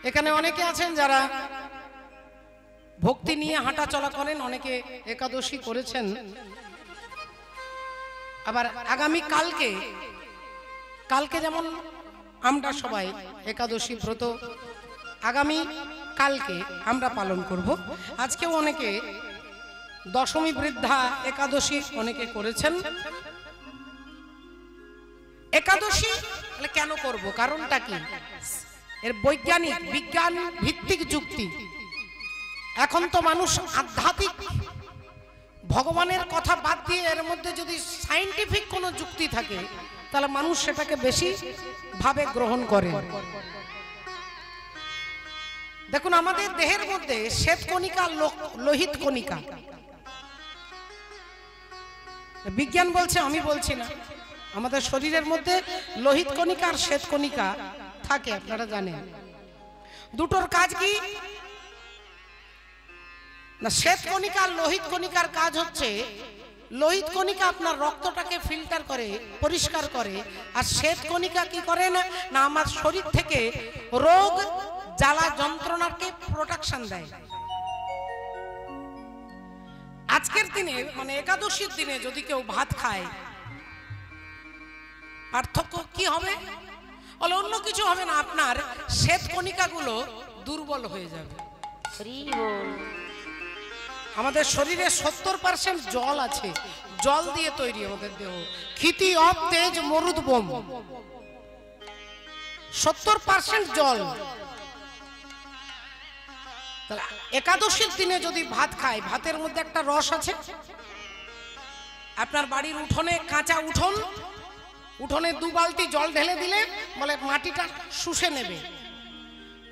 এখানে অনেকে আছেন যারা ভক্তি নিয়ে হাঁটা চলা করেন, অনেকে একাদশী করেছেন। আবার আগামী কালকে যেমন আমরা সবাই একাদশী ব্রত আগামী কালকে আমরা পালন করব। আজকেও অনেকে দশমী বৃদ্ধা একাদশী অনেকে করেছেন। একাদশী কেন করব, কারণটা কি? এর বিজ্ঞান ভিত্তিক যুক্তি। এখন তো মানুষ আধ্যাত্মিক ভগবানের কথা বাদ দিয়ে এর মধ্যে যদি সায়েন্টিফিক কোনো যুক্তি থাকে তাহলে মানুষ সেটাকে বেশি ভাবে গ্রহণ করে। দেখুন, আমাদের দেহের মধ্যে শ্বেত কণিকা, লোহিত কণিকা, বিজ্ঞান বলছে, আমি বলছি না, আমাদের শরীরের মধ্যে লোহিত কণিকা আর শ্বেত কণিকা থাকে, আপনারা জানেন। দুটোর কাজ কি না, শ্বেত কণিকা আর লোহিত কণিকার কাজ হচ্ছে, লোহিত কণিকা আপনার রক্তটাকে ফিল্টার করে, পরিষ্কার করে, আর শ্বেত কণিকা কি করে না, আমার শরীর থেকে রোগ জ্বালা যন্ত্রণাকে প্রোটেকশন দেয়। আজকের দিনে মানে একাদশীর দিনে যদি কেউ ভাত খায়, পার্থক্য কি হবে? বলে অন্য কিছু হবে না, আপনার শ্বেত কণিকাগুলো দুর্বল হয়ে যাবে। আমাদের শরীরে 70% জল আছে, জল দিয়ে তৈরি আমাদের দেহ। ক্ষিতি অব তেজ মরুদ বোম, 70% জল। একাদশীর দিনে যদি ভাত খায়, ভাতের মধ্যে একটা রস আছে। আপনার বাড়ির উঠোনে, কাঁচা উঠোনে 2 বালতি জল ঢেলে দিলে বলে মাটিটা শুষে নেবে।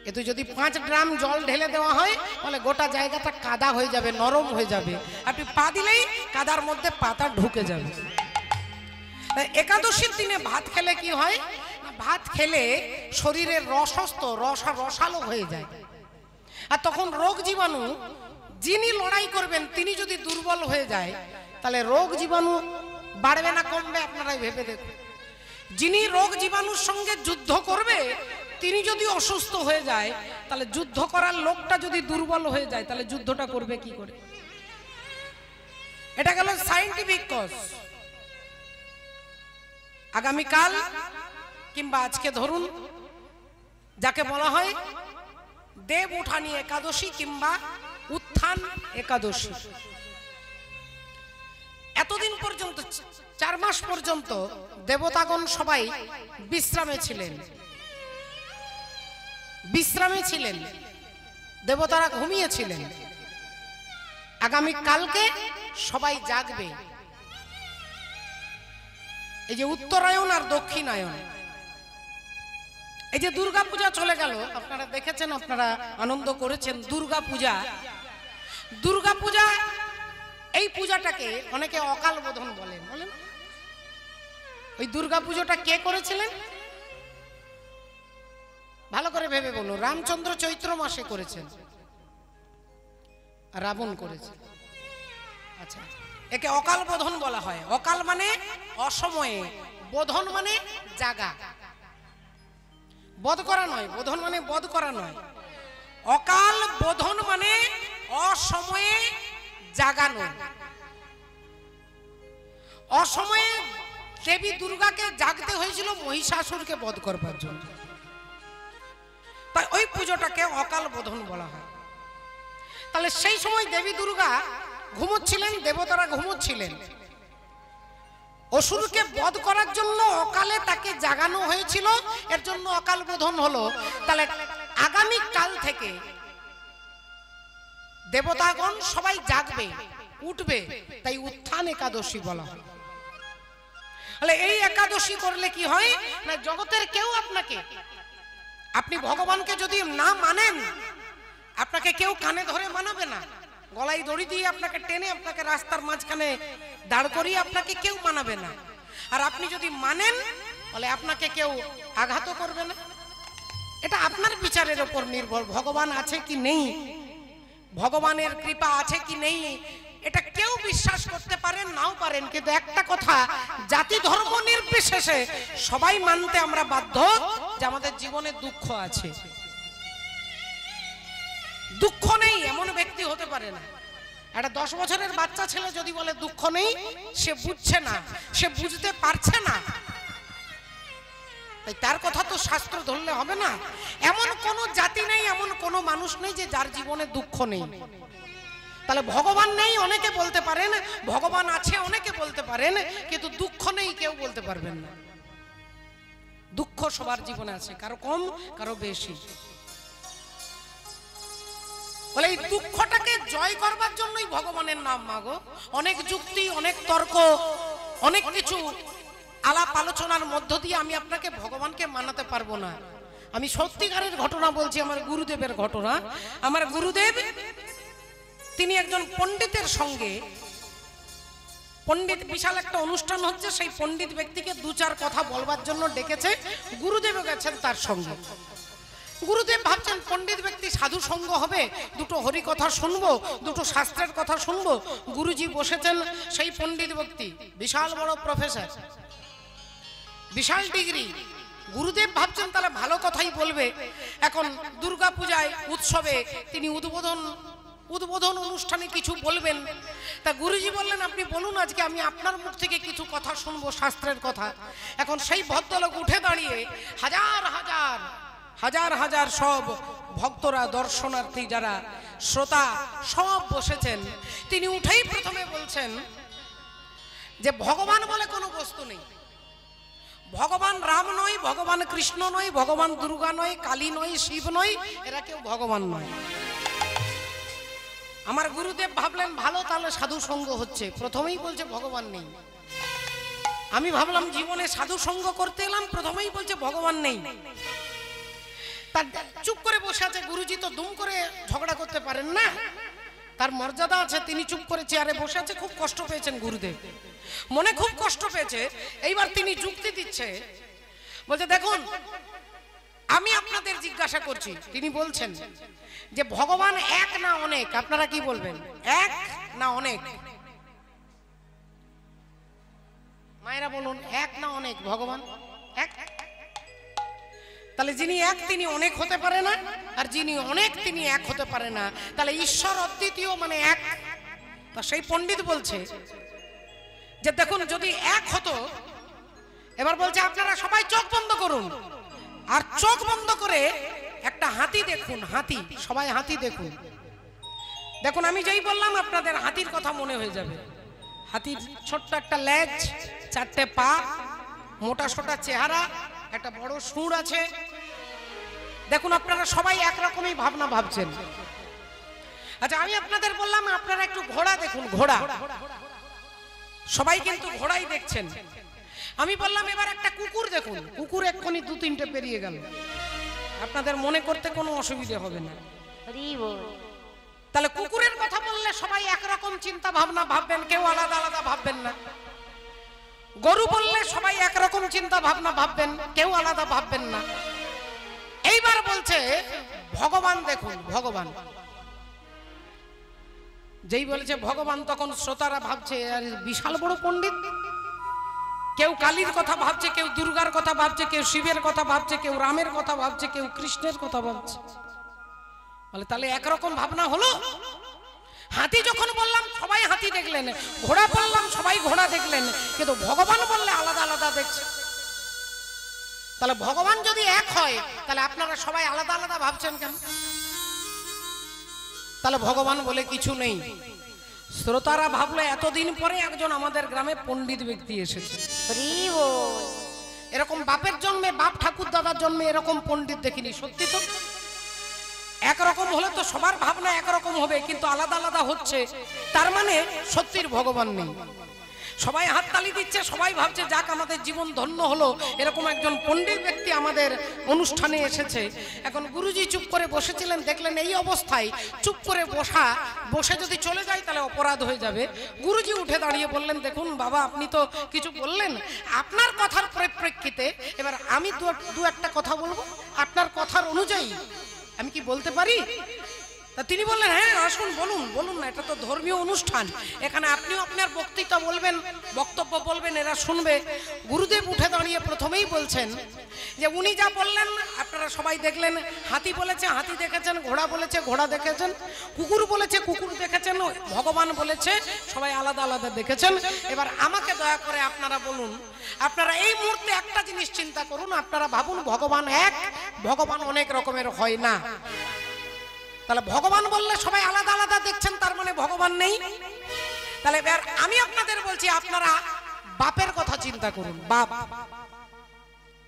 কিন্তু যদি 5 ড্রাম জল ঢেলে দেওয়া হয় বলে গোটা জায়গাটা কাদা হয়ে যাবে, নরম হয়ে যাবে। আপনি পা দিলেই কাদার মধ্যে পাতা ঢুকে যাবে। একাদশীর দিনে ভাত খেলে কি হয়? ভাত খেলে শরীরের রসালো হয়ে যায়। আর তখন রোগ জীবাণু, যিনি লড়াই করবেন তিনি যদি দুর্বল হয়ে যায় তাহলে রোগ জীবাণু বাড়বে না কমবে? আপনারাই ভেবে দেখুন। যিনি রোগ জীবাণুর সঙ্গে যুদ্ধ করবে তিনি যদি অসুস্থ হয়ে যায় তাহলে যুদ্ধ করার লোকটা যদি দুর্বল হয়ে যায় তাহলে যুদ্ধটা করবে কি করে? এটা গেল সায়েন্টিফিক কজ। আগামীকাল কিংবা আজকে ধরুন, যাকে বলা হয় দেব উঠানি একাদশী কিংবা উত্থান একাদশী। এতদিন পর্যন্ত 4 মাস পর্যন্ত দেবতাগণ সবাই বিশ্রামে ছিলেন, দেবতারা ঘুমিয়েছিলেন। আগামী কালকে সবাই জাগবে। এই যে উত্তরায়ণ আর দক্ষিণায়ন, এই যে দুর্গা পূজা চলে গেল, আপনারা দেখেছেন, আপনারা আনন্দ করেছেন। দুর্গা পূজা এই পূজাটাকে অনেকে অকাল বোধন বলেন। ওই দুর্গা পুজোটা কে করেছিলেন? ভালো করে ভেবে বলুন। রামচন্দ্র চৈত্র মাসে করেছেন, রাবণ করেছে। আচ্ছা, একে অকাল বোধন বলা হয়। অকাল মানে অসময়ে, বোধন মানে জাগা। বধ করা নয়, বোধন মানে বধ করা নয়। অকাল বোধন মানে অসময়ে জাগানো। অসময়ে দেবী দুর্গাকে জাগতে হয়েছিল মহিষাসুরকে বধ করবার জন্য। তাই ওই পুজোটাকে অকাল বোধন বলা হয়। তাহলে সেই সময় দেবী দুর্গা ঘুমোচ্ছিলেন, দেবতারা ঘুমোচ্ছিলেন। অসুরকে বধ করার জন্য অকালে তাকে জাগানো হয়েছিল, এর জন্য অকাল বোধন হলো। তাহলে আগামী কাল থেকে দেবতাগণ সবাই জাগবে, উঠবে, তাই উত্থান একাদশী বলা হয়। তাহলে এই একাদশী করলে কি হয় না, জগতের কেউ আপনি ভগবানকে যদি না মানেন, আপনাকে কেউ কানে ধরে মানাবে না, গলায় দড়ি দিয়ে আপনাকে টেনে আপনাকে রাস্তার মাঝখানে দাঁড় করিয়ে আপনাকে কেউ মানাবে না। আর আপনি যদি মানেন বলে আপনাকে কেউ আঘাত করবে না। এটা আপনার বিচারের উপর নির্ভর। ভগবান আছে কি নেই, ভগবানের কৃপা আছে কি নেই, এটা কেউ বিশ্বাস করতে পারেন নাও পারেন, কিন্তু একটা কথা, জাতি ধর্ম নির্বিশেষে সবাই মানতে আমরা বাধ্য যে আমাদের জীবনে দুঃখ আছে। দুঃখ নেই এমন ব্যক্তি হতে পারে না। একটা 10 বছরের বাচ্চা ছেলে যদি বলে দুঃখ নেই, সে বুঝছে না, সে বুঝতে পারছে না, তাই তার কথা তো শাস্ত্র ধরলে হবে না। এমন কোন জাতি নেই, এমন কোন মানুষ নেই যে যার জীবনে দুঃখ নেই। তাহলে ভগবান নেই অনেকে বলতে পারেন, ভগবান আছে অনেকে বলতে পারেন, কিন্তু দুঃখ নেই কেউ বলতে পারবেন না। দুঃখ সবার জীবনে আছে, কারো কম কারো বেশি। বলে এই দুঃখটাকে জয় করবার জন্যই ভগবানের নাম মাগো। অনেক যুক্তি, অনেক তর্ক, অনেক কিছু আলাপ আলোচনার মধ্য দিয়ে আমি আপনাকে ভগবানকে মানাতে পারবো না। আমি সত্যিকারের ঘটনা বলছি, আমার গুরুদেবের ঘটনা। আমার গুরুদেব তিনি একজন পণ্ডিতের সঙ্গে, পণ্ডিত বিশাল একটা অনুষ্ঠান হচ্ছে, সেই পণ্ডিত ব্যক্তিকে 2-4 কথা বলবার জন্য ডেকেছে, গুরুদেবও গেছেন তার সঙ্গে। গুরুদেব ভাবছেন পণ্ডিত ব্যক্তি, সাধু সঙ্গ হবে, দুটো হরি কথা শুনবো, দুটো শাস্ত্রের কথা শুনবো। গুরুজি বসেছেন, সেই পণ্ডিত ব্যক্তি বিশাল বড় প্রফেসর, বিশাল ডিগ্রি। গুরুদেব ভাবছেন তাহলে ভালো কথাই বলবে। এখন দুর্গা পূজায় উৎসবে তিনি উদ্বোধন অনুষ্ঠানে কিছু বলবেন। তা গুরুজি বললেন আপনি বলুন, আজকে আমি আপনার মুখ থেকে কিছু কথা শুনবো, শাস্ত্রের কথা। এখন সেই ভদ্রলোক উঠে দাঁড়িয়ে হাজার হাজার সব ভক্তরা, দর্শনার্থী যারা শ্রোতা সব বসেছেন, তিনি উঠেই প্রথমে বলছেন যে ভগবান বলে কোনো বস্তু নেই। ভগবান রাম নয়, ভগবান কৃষ্ণ নয়, ভগবান দুর্গা নয়, কালী নয়, শিব নয়, এরা কেউ ভগবান নয়। আমার গুরুদেব ভাবলেন ভালো, তাহলে সাধু সঙ্গ হচ্ছে, প্রথমেই বলছে ভগবান নেই। আমি ভাবলাম জীবনে সাধু সঙ্গ করতে এলাম, প্রথমেই বলছে ভগবান নেই। তার চুপ করে বসে আছে। গুরুজি তো দুম করে ঝগড়া করতে পারেন না, তার মর্যাদা আছে। তিনি চুপ করে চেয়ারে বসে আছে। খুব কষ্ট পেয়েছেন গুরুদেব, মনে খুব কষ্ট পেয়েছে। এইবার তিনি যুক্তি দিচ্ছে, বলছে দেখুন আমি আপনাদের জিজ্ঞাসা করছি। তিনি বলছেন যে ভগবান এক না অনেক, আপনারা কি বলবেন, এক না অনেক? মায়েরা বলুন, এক না অনেক? ভগবান এক। তাহলে যিনি এক তিনি অনেক হতে পারে না, আর যিনি অনেক তিনি এক হতে পারে না। তাহলে ঈশ্বর অদ্বিতীয় মানে এক। তা সেই পণ্ডিত বলছে যে দেখুন যদি এক হতো, এবার বলছে আপনারা সবাই চোখ বন্ধ করুন, আর চোখ বন্ধ করে একটা হাতি দেখুন। হাতি, সবাই হাতি দেখুন। দেখুন আমি যেই বললাম আপনাদের হাতির কথা মনে হয়ে যাবে। হাতির ছোট্ট একটা লেজ, 4টে পা, মোটা সোটা চেহারা, একটা বড় সুর আছে। দেখুন আপনারা সবাই একরকমই ভাবনা ভাবছেন। আচ্ছা আমি আপনাদের বললাম আপনারা একটু ঘোড়া দেখুন। ঘোড়া, সবাই কিন্তু ঘোড়াই দেখছেন। আমি বললাম এবার একটা কুকুর দেখুন। কুকুর এক্ষুনি 2-3টে পেরিয়ে গেল, আপনাদের মনে করতে কোনো অসুবিধা হবে না। তাহলে কুকুরের কথা বললে সবাই একরকম চিন্তা ভাবনা ভাববেন, কেউ আলাদা আলাদা ভাববেন না। গরু বললে সবাই একরকম চিন্তা ভাবনা ভাববেন, কেউ আলাদা ভাববেন না। এইবার বলছে ভগবান দেখুন। ভগবান যেই বলেছে ভগবান, তখন শ্রোতারা ভাবছে আর বিশাল বড় পণ্ডিত। কেউ কালীর কথা ভাবছে, কেউ দুর্গার কথা ভাবছে, কেউ শিবের কথা ভাবছে, কেউ রামের কথা ভাবছে, কেউ কৃষ্ণের কথা ভাবছে। বলে তাহলে একরকম ভাবনা হলো। হাতি যখন বললাম সবাই হাতি দেখলেন, ঘোড়া বললাম সবাই ঘোড়া দেখলেন, কিন্তু ভগবান বললে আলাদা আলাদা দেখছে। তাহলে ভগবান যদি এক হয়, তাহলে আপনারা সবাই আলাদা আলাদা ভাবছেন কেন? তাহলে ভগবান বলে কিছু নেই। শ্রোতারা ভাবলো এতদিন পরে একজন আমাদের গ্রামে পণ্ডিত ব্যক্তি এসেছে। এরকম বাপের জন্মে, বাপ ঠাকুর দাদার জন্মে এরকম পণ্ডিত দেখিনি। সত্যি তো, একরকম হলে তো সবার ভাবনা একরকম হবে, কিন্তু আলাদা আলাদা হচ্ছে, তার মানে সত্যির ভগবান নেই। সবাই হাততালি দিচ্ছে, সবাই ভাবছে যাক আমাদের জীবন ধন্য হলো, এরকম একজন পণ্ডিত ব্যক্তি আমাদের অনুষ্ঠানে এসেছে। এখন গুরুজি চুপ করে বসেছিলেন, দেখলেন এই অবস্থায় চুপ করে বসে যদি চলে যায় তাহলে অপরাধ হয়ে যাবে। গুরুজি উঠে দাঁড়িয়ে বললেন দেখুন বাবা, আপনি তো কিছু বললেন, আপনার কথার পরিপ্রেক্ষিতে এবার আমি দু একটা কথা বলবো, আপনার কথার অনুযায়ী আমি কি বলতে পারি? তা তিনি বললেন হ্যাঁ আসুন, বলুন বলুন না, এটা তো ধর্মীয় অনুষ্ঠান, এখানে আপনিও আপনার বক্তৃতা বলবেন, বক্তব্য বলবেন, এরা শুনবে। গুরুদেব উঠে দাঁড়িয়ে প্রথমেই বলছেন যে উনি যা বললেন আপনারা সবাই দেখলেন, হাতি বলেছে হাতি দেখেছেন, ঘোড়া বলেছে ঘোড়া দেখেছেন, কুকুর বলেছে কুকুর দেখেছেন, ভগবান বলেছে সবাই আলাদা আলাদা দেখেছেন। এবার আমাকে দয়া করে আপনারা বলুন, আপনারা এই মুহূর্তে একটা জিনিস চিন্তা করুন, আপনারা ভাবুন ভগবান এক, ভগবান অনেক রকমের হয় না। তাহলে ভগবান বললে সবাই আলাদা আলাদা দেখছেন, তার মানে ভগবান নেই। তাহলে এবার আমি আপনাদের বলছি, আপনারা বাপের কথা চিন্তা করুন,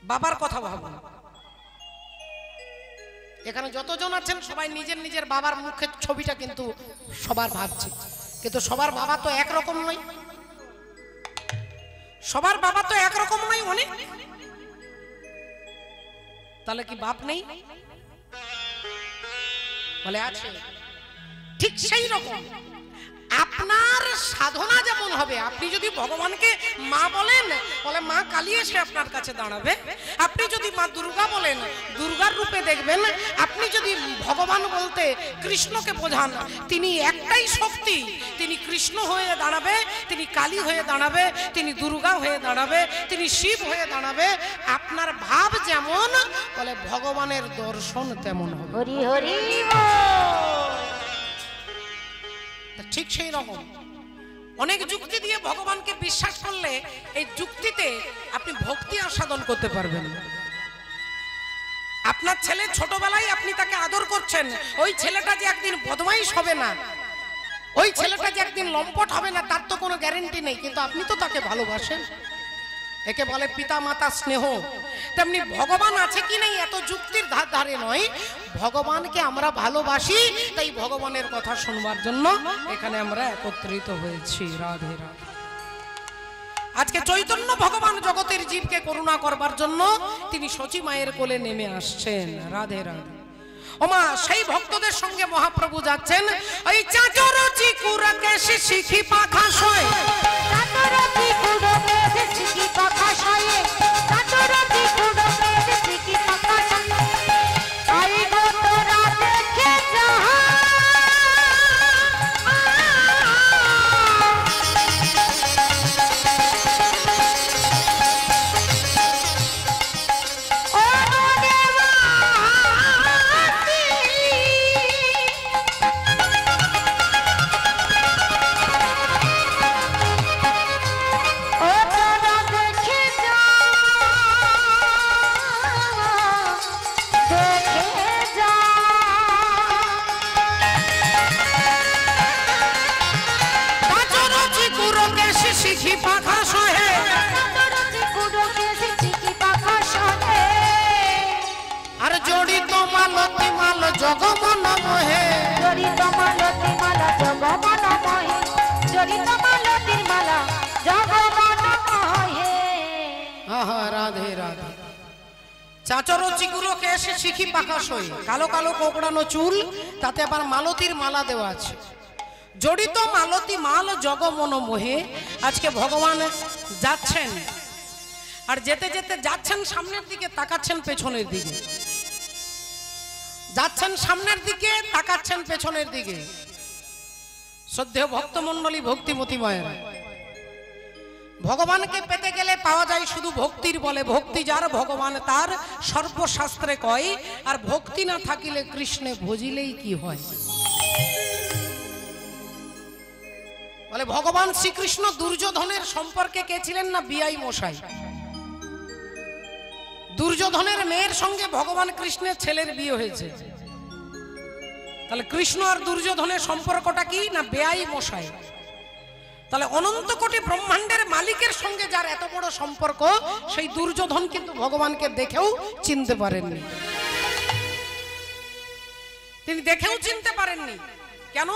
বাবার কথা ভাবুন। এখানে যতজন আছেন সবাই নিজের নিজের বাবার মুখের ছবিটা কিন্তু সবার ভাবছে, কিন্তু সবার বাবা তো একরকম নয়, সবার বাবা তো একরকম নয়, অনেক। তাহলে কি বাপ নেই? বলে আছে। ঠিক সেই রকম আপনার সাধনা যেমন হবে, আপনি যদি ভগবানকে মা বলেন, বলে মা কালী এসে আপনার কাছে দাঁড়াবে। আপনি যদি মা দুর্গা বলেন, দুর্গার রূপে দেখবেন। আপনি যদি ভগবান বলতে কৃষ্ণকে বোঝান, তিনি একটাই শক্তি, তিনি কৃষ্ণ হয়ে দাঁড়াবে, তিনি কালী হয়ে দাঁড়াবে, তিনি দুর্গা হয়ে দাঁড়াবে, তিনি শিব হয়ে দাঁড়াবে। আপনার ভাব যেমন, বলে ভগবানের দর্শন তেমন হবে। হরি হরি ঠিক সেই রকম অনেক যুক্তি দিয়ে ভগবানকে বিশ্বাস করলে এই যুক্তিতে আপনি ভক্তি আস্বাদন করতে পারবেন। আপনার ছেলে ছোটবেলায় আপনি তাকে আদর করছেন, ওই ছেলেটা যে একদিন বদমাইশ হবে না, ওই ছেলেটা যে একদিন লম্পট হবে না, তার তো কোনো গ্যারেন্টি নেই, কিন্তু আপনি তো তাকে ভালোবাসেন। একে বলে পিতা মাতা স্নেহ। তেমনি ভগবান আছে কি নেই এত যুক্তির ধারে নয়, ভগবানকে আমরা ভালোবাসি, তাই ভগবানের কথা শুনবার জন্য এখানে আমরা একত্রিত হয়েছি। রাধে রাধে। আজকে চৈতন্য ভগবান জগতের জীবকে করুণা করবার জন্য তিনি সচী মায়ের কোলে নেমে আসছেন। রাধে রাধে। ওমা সেই ভক্তদের সঙ্গে মহাপ্রভু যাচ্ছেন। ওই চাচর চিকুরকে শিখি পাখা শোয়, চাচর চিকুরকে শিখি পাখা শোয়, চাচর চিকুরকে শিখি পাখা শোয়, আই গো তোরা দেখে যা। জগমন মোহে জড়িত মালতী মালা জগমন মোহে, জড়িত মালতীর মালা জগমন মোহে। আহা রাধে রাধে। চাচর চিগুরকে এসে শিখি পাখা শোয়, কালো কালো কোকড়ানো চুল, তাতে আবার মালতীর মালা দেওয়া আছে। জড়িত মালতী মাল জগমন মোহে। আজকে ভগবান যাচ্ছেন, আর যেতে যেতে যাচ্ছেন সামনের দিকে, তাকাচ্ছেন পেছনের দিকে, যাচ্ছেন সামনের দিকে, তাকাচ্ছেন পেছনের দিকে। শ্রদ্ধেয় ভক্তমণ্ডলী, ভক্তিমতী মায়েরা, ভগবানকে পেতে গেলে পাওয়া যায় শুধু ভক্তির বলে। ভক্তি যার ভগবান তার, সর্বশাস্ত্রে কয়। আর ভক্তি না থাকিলে কৃষ্ণে ভজিলেই কি হয়। বলে ভগবান শ্রীকৃষ্ণ দুর্যোধনের সম্পর্কে কে ছিলেন না? বিআই মশাই। দুর্যোধনের মেয়ের সঙ্গে ভগবান কৃষ্ণের ছেলের বিয়ে হয়েছে। তাহলে কৃষ্ণ আর দুর্যোধনের সম্পর্কটা কি না? বেআই মশাই। তাহলে অনন্ত কোটি ব্রহ্মাণ্ডের মালিকের সঙ্গে যার এত বড় সম্পর্ক, সেই দুর্যোধন কিন্তু ভগবানকে দেখেও চিনতে পারেননি। তিনি দেখেও চিনতে পারেননি। কেন?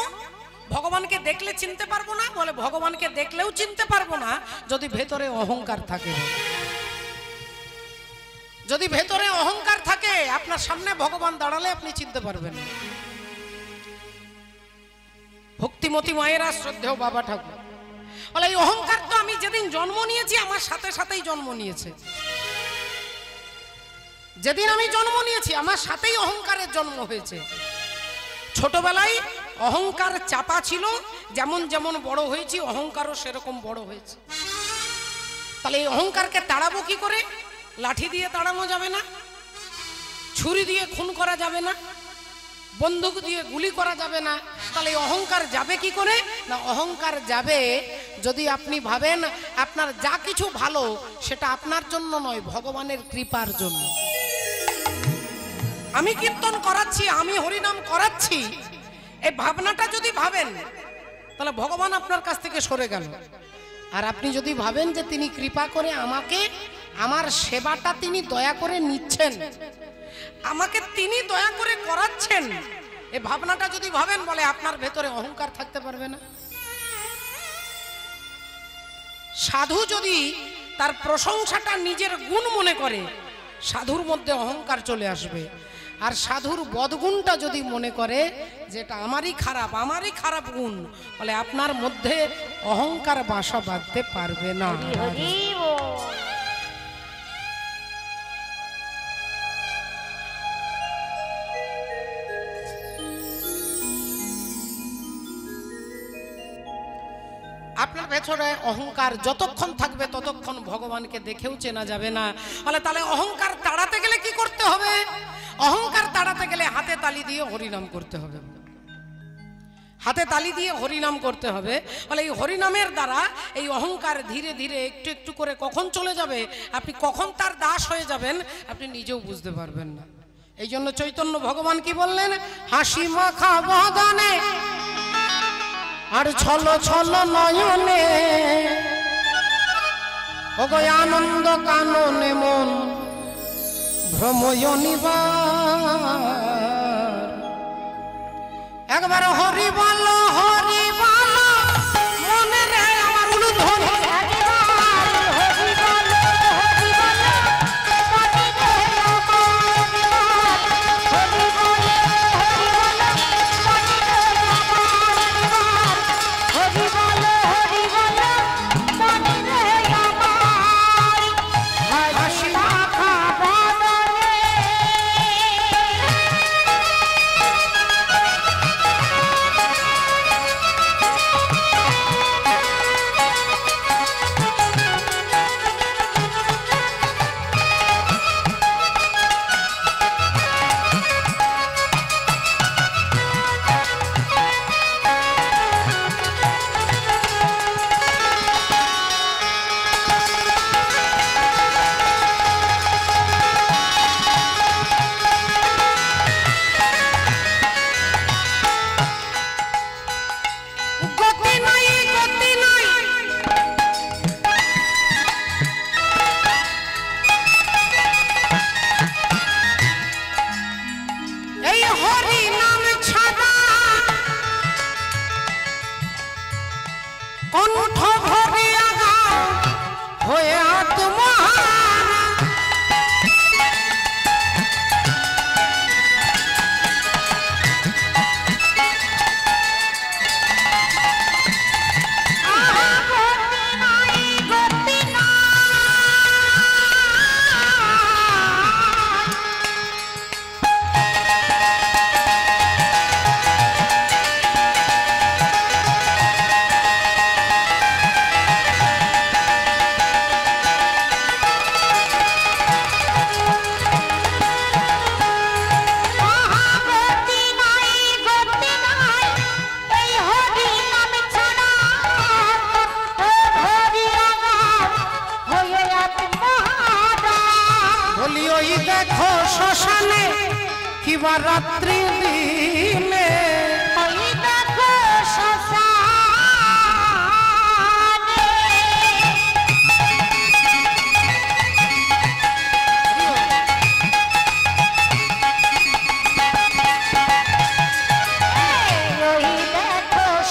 ভগবানকে দেখলে চিনতে পারবো না? বলে ভগবানকে দেখলেও চিনতে পারবো না যদি ভেতরে অহংকার থাকে। যদি ভেতরে অহংকার থাকে, আপনার সামনে ভগবান দাঁড়ালে আপনি চিনতে পারবেন না। ভক্তিমতী মায়েরা, শ্রদ্ধেয় বাবা ঠাকুর বলে এই অহংকার তো আমি যেদিন জন্ম নিয়েছি আমার সাথে সাথেই জন্ম নিয়েছে। যেদিন আমি জন্ম নিয়েছি আমার সাথেই অহংকারের জন্ম হয়েছে। ছোটবেলায় অহংকার চাপা ছিল, যেমন যেমন বড় হয়েছি অহংকারও সেরকম বড় হয়েছে। তাহলে এই অহংকারকে তাড়াবো কি করে? লাঠি দিয়ে তাড়ানো যাবে না, ছুরি দিয়ে খুন করা যাবে না, বন্দুক দিয়ে গুলি করা যাবে না। তাহলে অহংকার যাবে কি করে? না অহংকার যাবে যদি আপনি ভাবেন আপনার যা কিছু ভালো সেটা আপনার জন্য নয়, ভগবানের কৃপার জন্য। আমি কীর্তন করাচ্ছি, আমি হরিনাম করাচ্ছি, এই ভাবনাটা যদি ভাবেন তাহলে ভগবান আপনার কাছ থেকে সরে গেল। আর আপনি যদি ভাবেন যে তিনি কৃপা করে আমাকে, আমার সেবাটা তিনি দয়া করে নিচ্ছেন, আমাকে তিনি দয়া করে করাচ্ছেন, এই ভাবনাটা যদি ভাবেন, বলে আপনার ভেতরে অহংকার থাকতে পারবে না। সাধু যদি তার প্রশংসাটা নিজের গুণ মনে করে, সাধুর মধ্যে অহংকার চলে আসবে। আর সাধুর বদগুণটা যদি মনে করে যেটা আমারই খারাপ গুণ, বলে আপনার মধ্যে অহংকার বাসা বাঁধতে পারবে না। আপনার ভেতরে অহংকার যতক্ষণ থাকবে ততক্ষণ ভগবানকে দেখেও চেনা যাবে না। তাহলে অহংকার তাড়াতে গেলে কি করতে হবে? অহংকার তাড়াতে গেলে হাতে তালি দিয়ে হরিনাম করতে হবে, হাতে তালি দিয়ে হরিনাম করতে হবে। বলে এই হরিনামের দ্বারা এই অহংকার ধীরে ধীরে একটু একটু করে কখন চলে যাবে, আপনি কখন তার দাস হয়ে যাবেন আপনি নিজেও বুঝতে পারবেন না। এই জন্য চৈতন্য ভগবান কি বললেন? হাসি মাখা বদনে আর ছলো ছলো নয়নে, ওগো আনন্দ কাননে মন ভ্রময়নিবার। একবার হরি বলো হরি বলো মনে রে আমার উলুধ্বনি, দেখো শ্মশানে কিবা রাত্রি দিনে, দেখো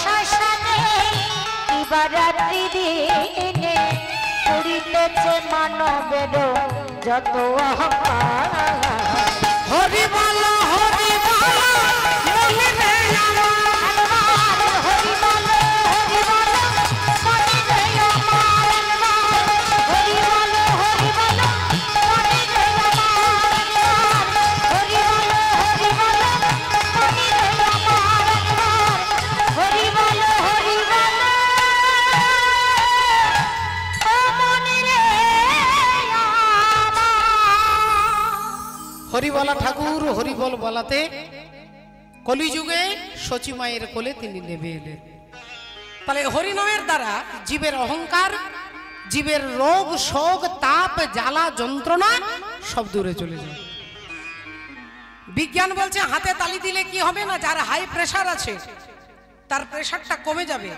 শ্মশানে কিবা রাত্রি দিনে পুরিতেছে মানবের যত অহংকার। হরি বলো হরি বলো মনে রে আমার, হরি বলো হরি বলো মনে রে আমার, হরি বলো হরি বলো মনে রে আমার, হরি বলো হরি বলো মনে রে আমার, হরি বলো হরি বলো ও মনে রে আমার। হরিবালা ঠাকুর হরিবল বলাতে কলিযুগে সচী মায়ের কোলে তিনি নেমে এলেন। তাহলে হরিনামের দ্বারা জীবের অহংকার, জীবের রোগ শোক তাপ জ্বালা যন্ত্রণা সব দূরে চলে যায়। বিজ্ঞান বলছে হাতে তালি দিলে কি হবে না, যার হাই প্রেসার আছে তার প্রেসারটা কমে যাবে,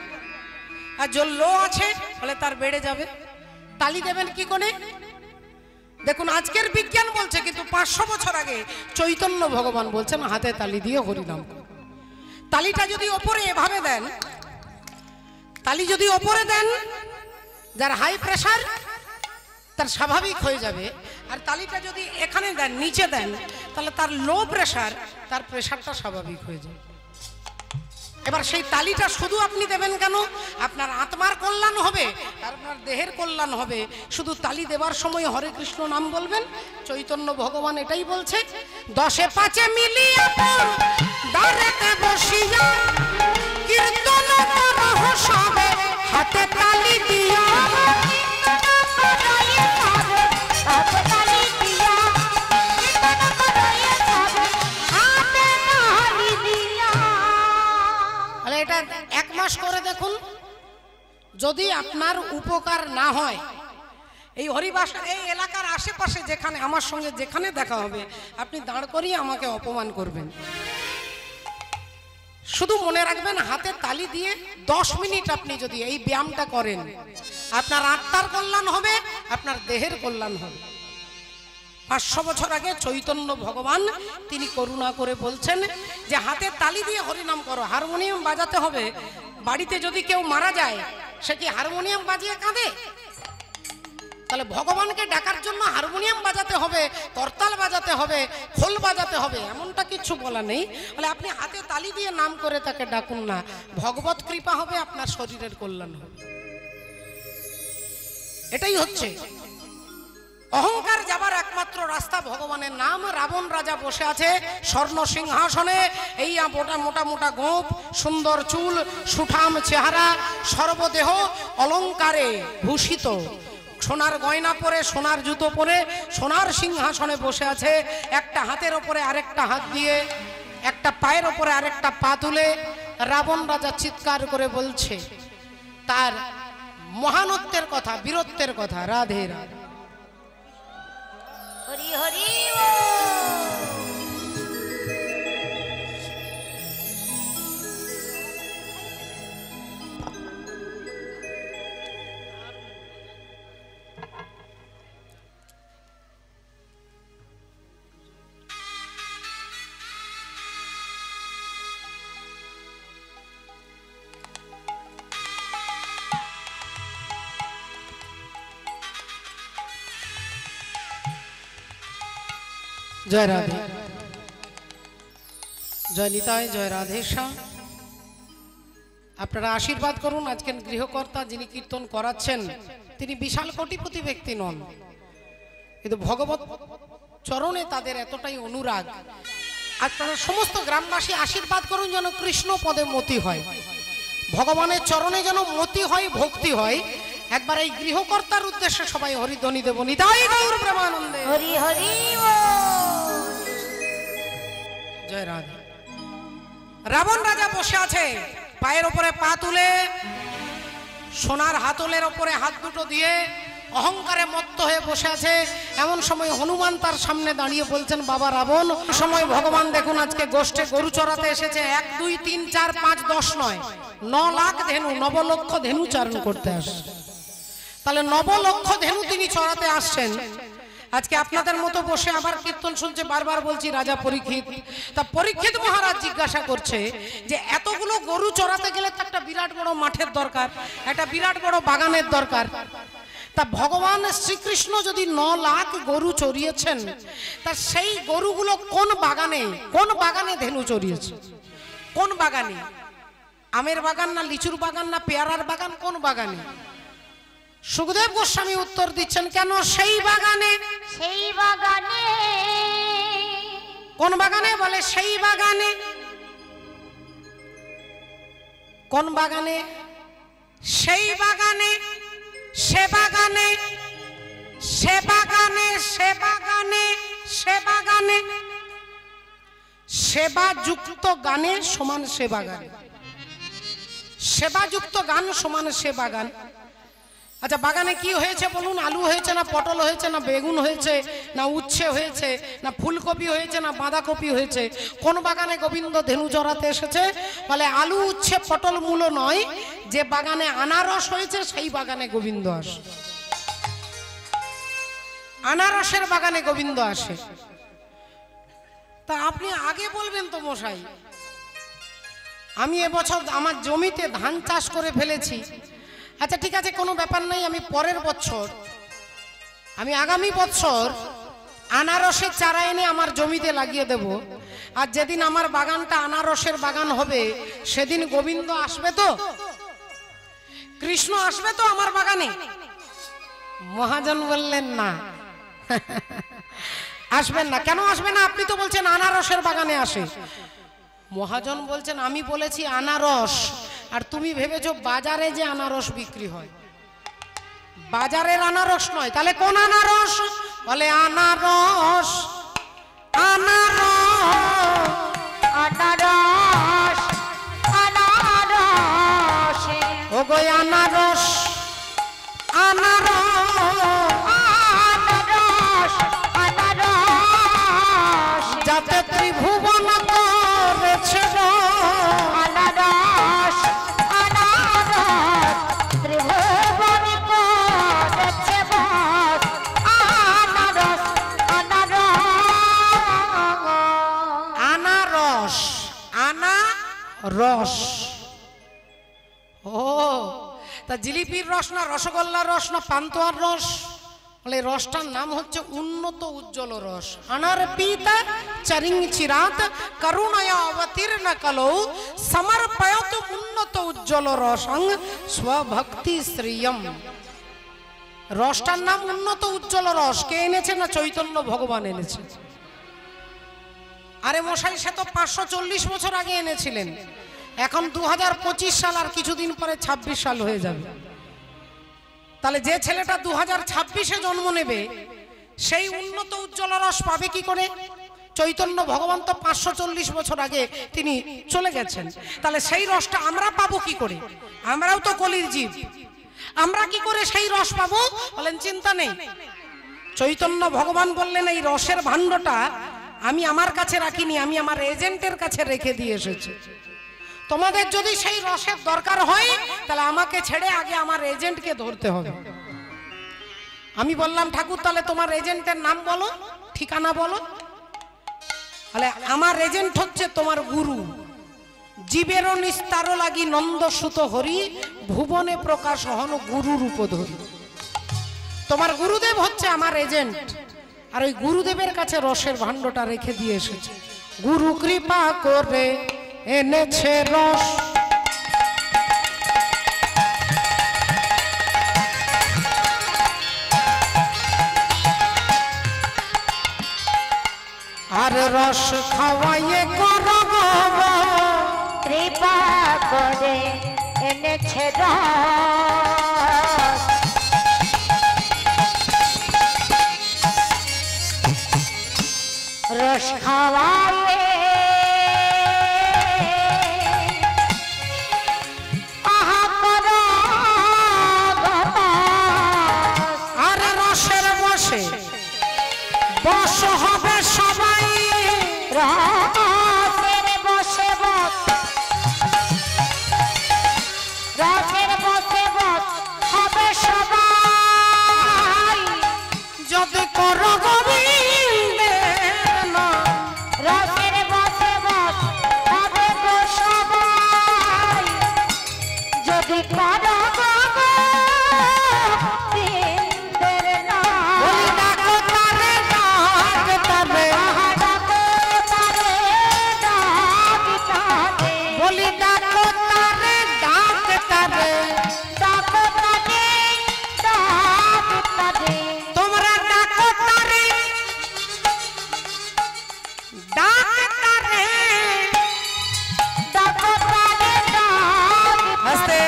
আর যার লো আছে বলে তার বেড়ে যাবে। তালি দেবেন কি করে? দেখুন আজকের বিজ্ঞান বলছে, কিন্তু 500 বছর আগে চৈতন্য ভগবান বলছেন হাতে তালি দিয়ে হরিনাম। তালিটা যদি ওপরে এভাবে দেন, তালি যদি ওপরে দেন, যার হাই প্রেসার তার স্বাভাবিক হয়ে যাবে। আর তালিটা যদি এখানে দেন, নিচে দেন, তাহলে তার লো প্রেসার, তার প্রেসারটা স্বাভাবিক হয়ে যাবে। এবার সেই তালিটা শুধু আপনি দেবেন কেন? আপনার আত্মার কল্যাণ হবে আর আপনার দেহের কল্যাণ হবে। শুধু তালি দেবার সময় হরে কৃষ্ণ নাম বলবেন। চৈতন্য ভগবান এটাই বলছে, 10 5 মিলিয়া দাঁড়াতে বসিয়া কীর্তন করহ সবে হাতে তালি দিয়া। এটা 1 মাস করে দেখুন, যদি আপনার উপকার না হয়, এই হরিবাসার এই এলাকার আশেপাশে যেখানে আমার সঙ্গে যেখানে দেখা হবে, আপনি দাঁড় করিয়ে আমাকে অপমান করবেন। শুধু মনে রাখবেন হাতে তালি দিয়ে 10 মিনিট আপনি যদি এই ব্যায়ামটা করেন, আপনার আত্মার কল্যাণ হবে, আপনার দেহের কল্যাণ হবে। 500 বছর আগে চৈতন্য ভগবান তিনি করুণা করে বলছেন যে হাতে তালি দিয়ে হরিনাম করো। হারমোনিয়াম বাজাতে হবে। বাড়িতে যদি কেউ মারা যায়, সে কি হারমোনিয়াম বাজিয়ে কাঁদে? তাহলে ভগবানকে ডাকার জন্য হারমোনিয়াম বাজাতে হবে, করতাল বাজাতে হবে, খোল বাজাতে হবে, এমনটা কিছু বলা নেই। তাহলে আপনি হাতে তালি দিয়ে নাম করে তাকে ডাকুন না, ভগবত কৃপা হবে, আপনার শরীরের কল্যাণ হবে। এটাই হচ্ছে অহংকার যাবার একমাত্র রাস্তা ভগবানের নাম। রাবণ রাজা বসে আছে স্বর্ণ সিংহাসনে, এই মোটা মোটা মোটা গোঁফ, সুন্দর চুল, সুঠাম চেহারা, সর্বদেহ অলঙ্কারে ভূষিত, সোনার গয়না পরে, সোনার জুতো পরে, সোনার সিংহাসনে বসে আছে। একটা হাতের ওপরে আরেকটা হাত দিয়ে, একটা পায়ের ওপরে আরেকটা পা তুলে রাবণ রাজা চিৎকার করে বলছে তার মহানত্বের কথা, বীরত্বের কথা। রাধে রাধে, হরি হরি। জয় রাধে, জয় নিতাই, জয় রাধেশ্যাম। আপনারা আশীর্বাদ করুন। আজকের গৃহকর্তা যিনি কীর্তন করাচ্ছেন তিনি বিশাল কোটিপতি ব্যক্তি নন, কিন্তু ভগবত চরণে তাদের এতটাই অনুরাগ। আপনারা সমস্ত গ্রামবাসী আশীর্বাদ করুন যেন কৃষ্ণ পদে মতি হয়, ভগবানের চরণে যেন মতি হয়, ভক্তি হয়। একবার এই গৃহকর্তার উদ্দেশ্যে সবাই হরিধ্বনি দেব। নিতাই গৌর প্রেমানন্দে, হরি হরি। জয় রাধে। রাবণ রাজা বসে আছে, পায়ের ওপরে পা তুলে, সোনার হাতলের ওপরে হাত দুটো দিয়ে অহংকারে মত্ত হয়ে বসে আছে। এমন সময় হনুমান তার সামনে দাঁড়িয়ে বলছেন, বাবা রাবণ। সময় ভগবান দেখুন আজকে গোষ্ঠে গরু চড়াতে এসেছে। 1 2 3 4 5 10 নয়, 9 লাখ ধেনু, 9 লক্ষ ধেনু চারণ করতে আসে। তাহলে 9 লক্ষ ধেনু তিনি চড়াতে আসছেন। আজকে আপনাদের মতো বসে আবার কীর্তন শুনছে। বারবার বলছি রাজা পরীক্ষিত। তা পরীক্ষিত মহারাজ জিজ্ঞাসা করছে যে এতগুলো গরু চড়াতে গেলে তো একটা বিরাট বড় মাঠের দরকার, একটা বিরাট বড় বাগানের দরকার। তা ভগবান শ্রীকৃষ্ণ যদি 9 লাখ গরু চড়িয়েছেন, তা সেই গরুগুলো কোন বাগানে ধেনু চড়িয়েছে? কোন বাগানে? আমের বাগান না লিচুর বাগান না পেয়ারার বাগান? কোন বাগানে? সুখদেব গোস্বামী উত্তর দিচ্ছেন, কেন সেই বাগানে। সেই বাগানে। কোন বাগানে? বলে সেই বাগানে। কোন বাগানে? সেই বাগানে, সে বাগানে, সে বাগানে, সে বাগানে, সেবা গানে, সেবাযুক্ত গানে সমান সেবা গান, সেবাযুক্ত গান সমান সেবা গান। আচ্ছা বাগানে কি হয়েছে বলুন? আলু হয়েছে না পটল হয়েছে না বেগুন হয়েছে না উচ্ছে হয়েছে না ফুলকপি হয়েছে না বাঁধাকপি হয়েছে? কোন বাগানে গোবিন্দ ধেনু চড়াতে এসেছে? বলে আলু উচ্ছে পটল মূলো নয়, যে বাগানে আনারস হয়েছে সেই বাগানে গোবিন্দ আসে। আনারসের বাগানে গোবিন্দ আসে। তা আপনি আগে বলবেন তো মশাই, আমি এবছর আমার জমিতে ধান চাষ করে ফেলেছি। আচ্ছা ঠিক আছে, কোনো ব্যাপার নাই, আমি পরের বছর, আমি আগামী বছর আনারসের চারা এনে আমার জমিতে লাগিয়ে দেব। আর যেদিন আমার বাগানটা আনারসের বাগান হবে সেদিন গোবিন্দ আসবে তো? কৃষ্ণ আসবে তো আমার বাগানে? মহাজন বললেন না, আসবেন না। কেন আসবে না? আপনি তো বলছেন আনারসের বাগানে আসে। মহাজন বলছেন আমি বলেছি আনারস, আর তুমি ভেবেছো বাজারে যে আনারস বিক্রি হয়, বাজারের আনারস নয়। তাহলে কোন আনারস? বলে আনারস, আনারস, আনারস, আনারস, ও গো আনারস, আনারস, আনারস, যাতে ত্রিভুবন করেছে আনারস, আনারস, ত্রিভুবন করেছে আনারস, আনারস, আনারস। ও তা জিলিপির রস না রসগোল্লার রস না পান্তুয়ার রস? বলে রসটার নাম হচ্ছে উন্নত উজ্জ্বল রস। আনার পিতা চরিং চিরাত করুণয়া অবতীর্ণ কলৌ সমর্পয়ত উন্নত উজ্জ্বল রসং স্বভক্তি শ্রিয়ম। রসটার নাম উন্নত উজ্জ্বল রস। কে এনেছে? না চৈতন্য ভগবান এনেছে। আরে মশাই, সে তো 540 বছর আগে এনেছিলেন। এখন 2025 সাল, আর কিছুদিন পরে 26 সাল হয়ে যাবে। তাহলে যে ছেলেটা 2026-এ জন্ম নেবে সেই উন্নত উজ্জ্বল রস পাবে কি করে? চৈতন্য ভগবান তো 540 বছর আগে তিনি চলে গেছেন। তাহলে সেই রসটা আমরা পাবো কি করে? আমরাও তো কলির জীব, আমরা কি করে সেই রস পাবো? বলেন চিন্তা নেই। চৈতন্য ভগবান বললেন এই রসের ভাণ্ডটা আমি আমার কাছে রাখিনি, আমি আমার এজেন্টের কাছে রেখে দিয়ে এসেছি। তোমাদের যদি সেই রসের দরকার হয় তাহলে আমাকে ছেড়ে আগে আমার এজেন্টকে ধরতে হবে। আমি বললাম ঠাকুর তাহলে তোমার এজেন্টের নাম বলো, ঠিকানা বলো। তাহলে আমার এজেন্ট হচ্ছে তোমার গুরু। জীবেরও নিস্তার লাগি নন্দসুত হরি, ভুবনে প্রকাশ হন গুরু রূপ ধরি। তোমার গুরুদেব হচ্ছে আমার এজেন্ট, আর ওই গুরুদেবের কাছে রসের ভাণ্ডটা রেখে দিয়ে এসেছে। গুরু কৃপা করে এনেছে রস, আর রস খাওয়াইয়ে করো কৃপা করে এনেছে রস, রস খাওয়াইয়ে আর রসের বসে বস হবে সবাই, রসের বসে বস, রসের বসে বস হবে সবাই, যদি করো গোবিন্দের নাম। রসের বসে বস হবে গো সবাই, যদি করো গোবিন্দের নাম। বলি ডাকো তারে, ডাক তারে, বলি ডাকো তারে, ডাক তারে, তোমরা ডাকো তারে, ডাক তারে। আস্তে।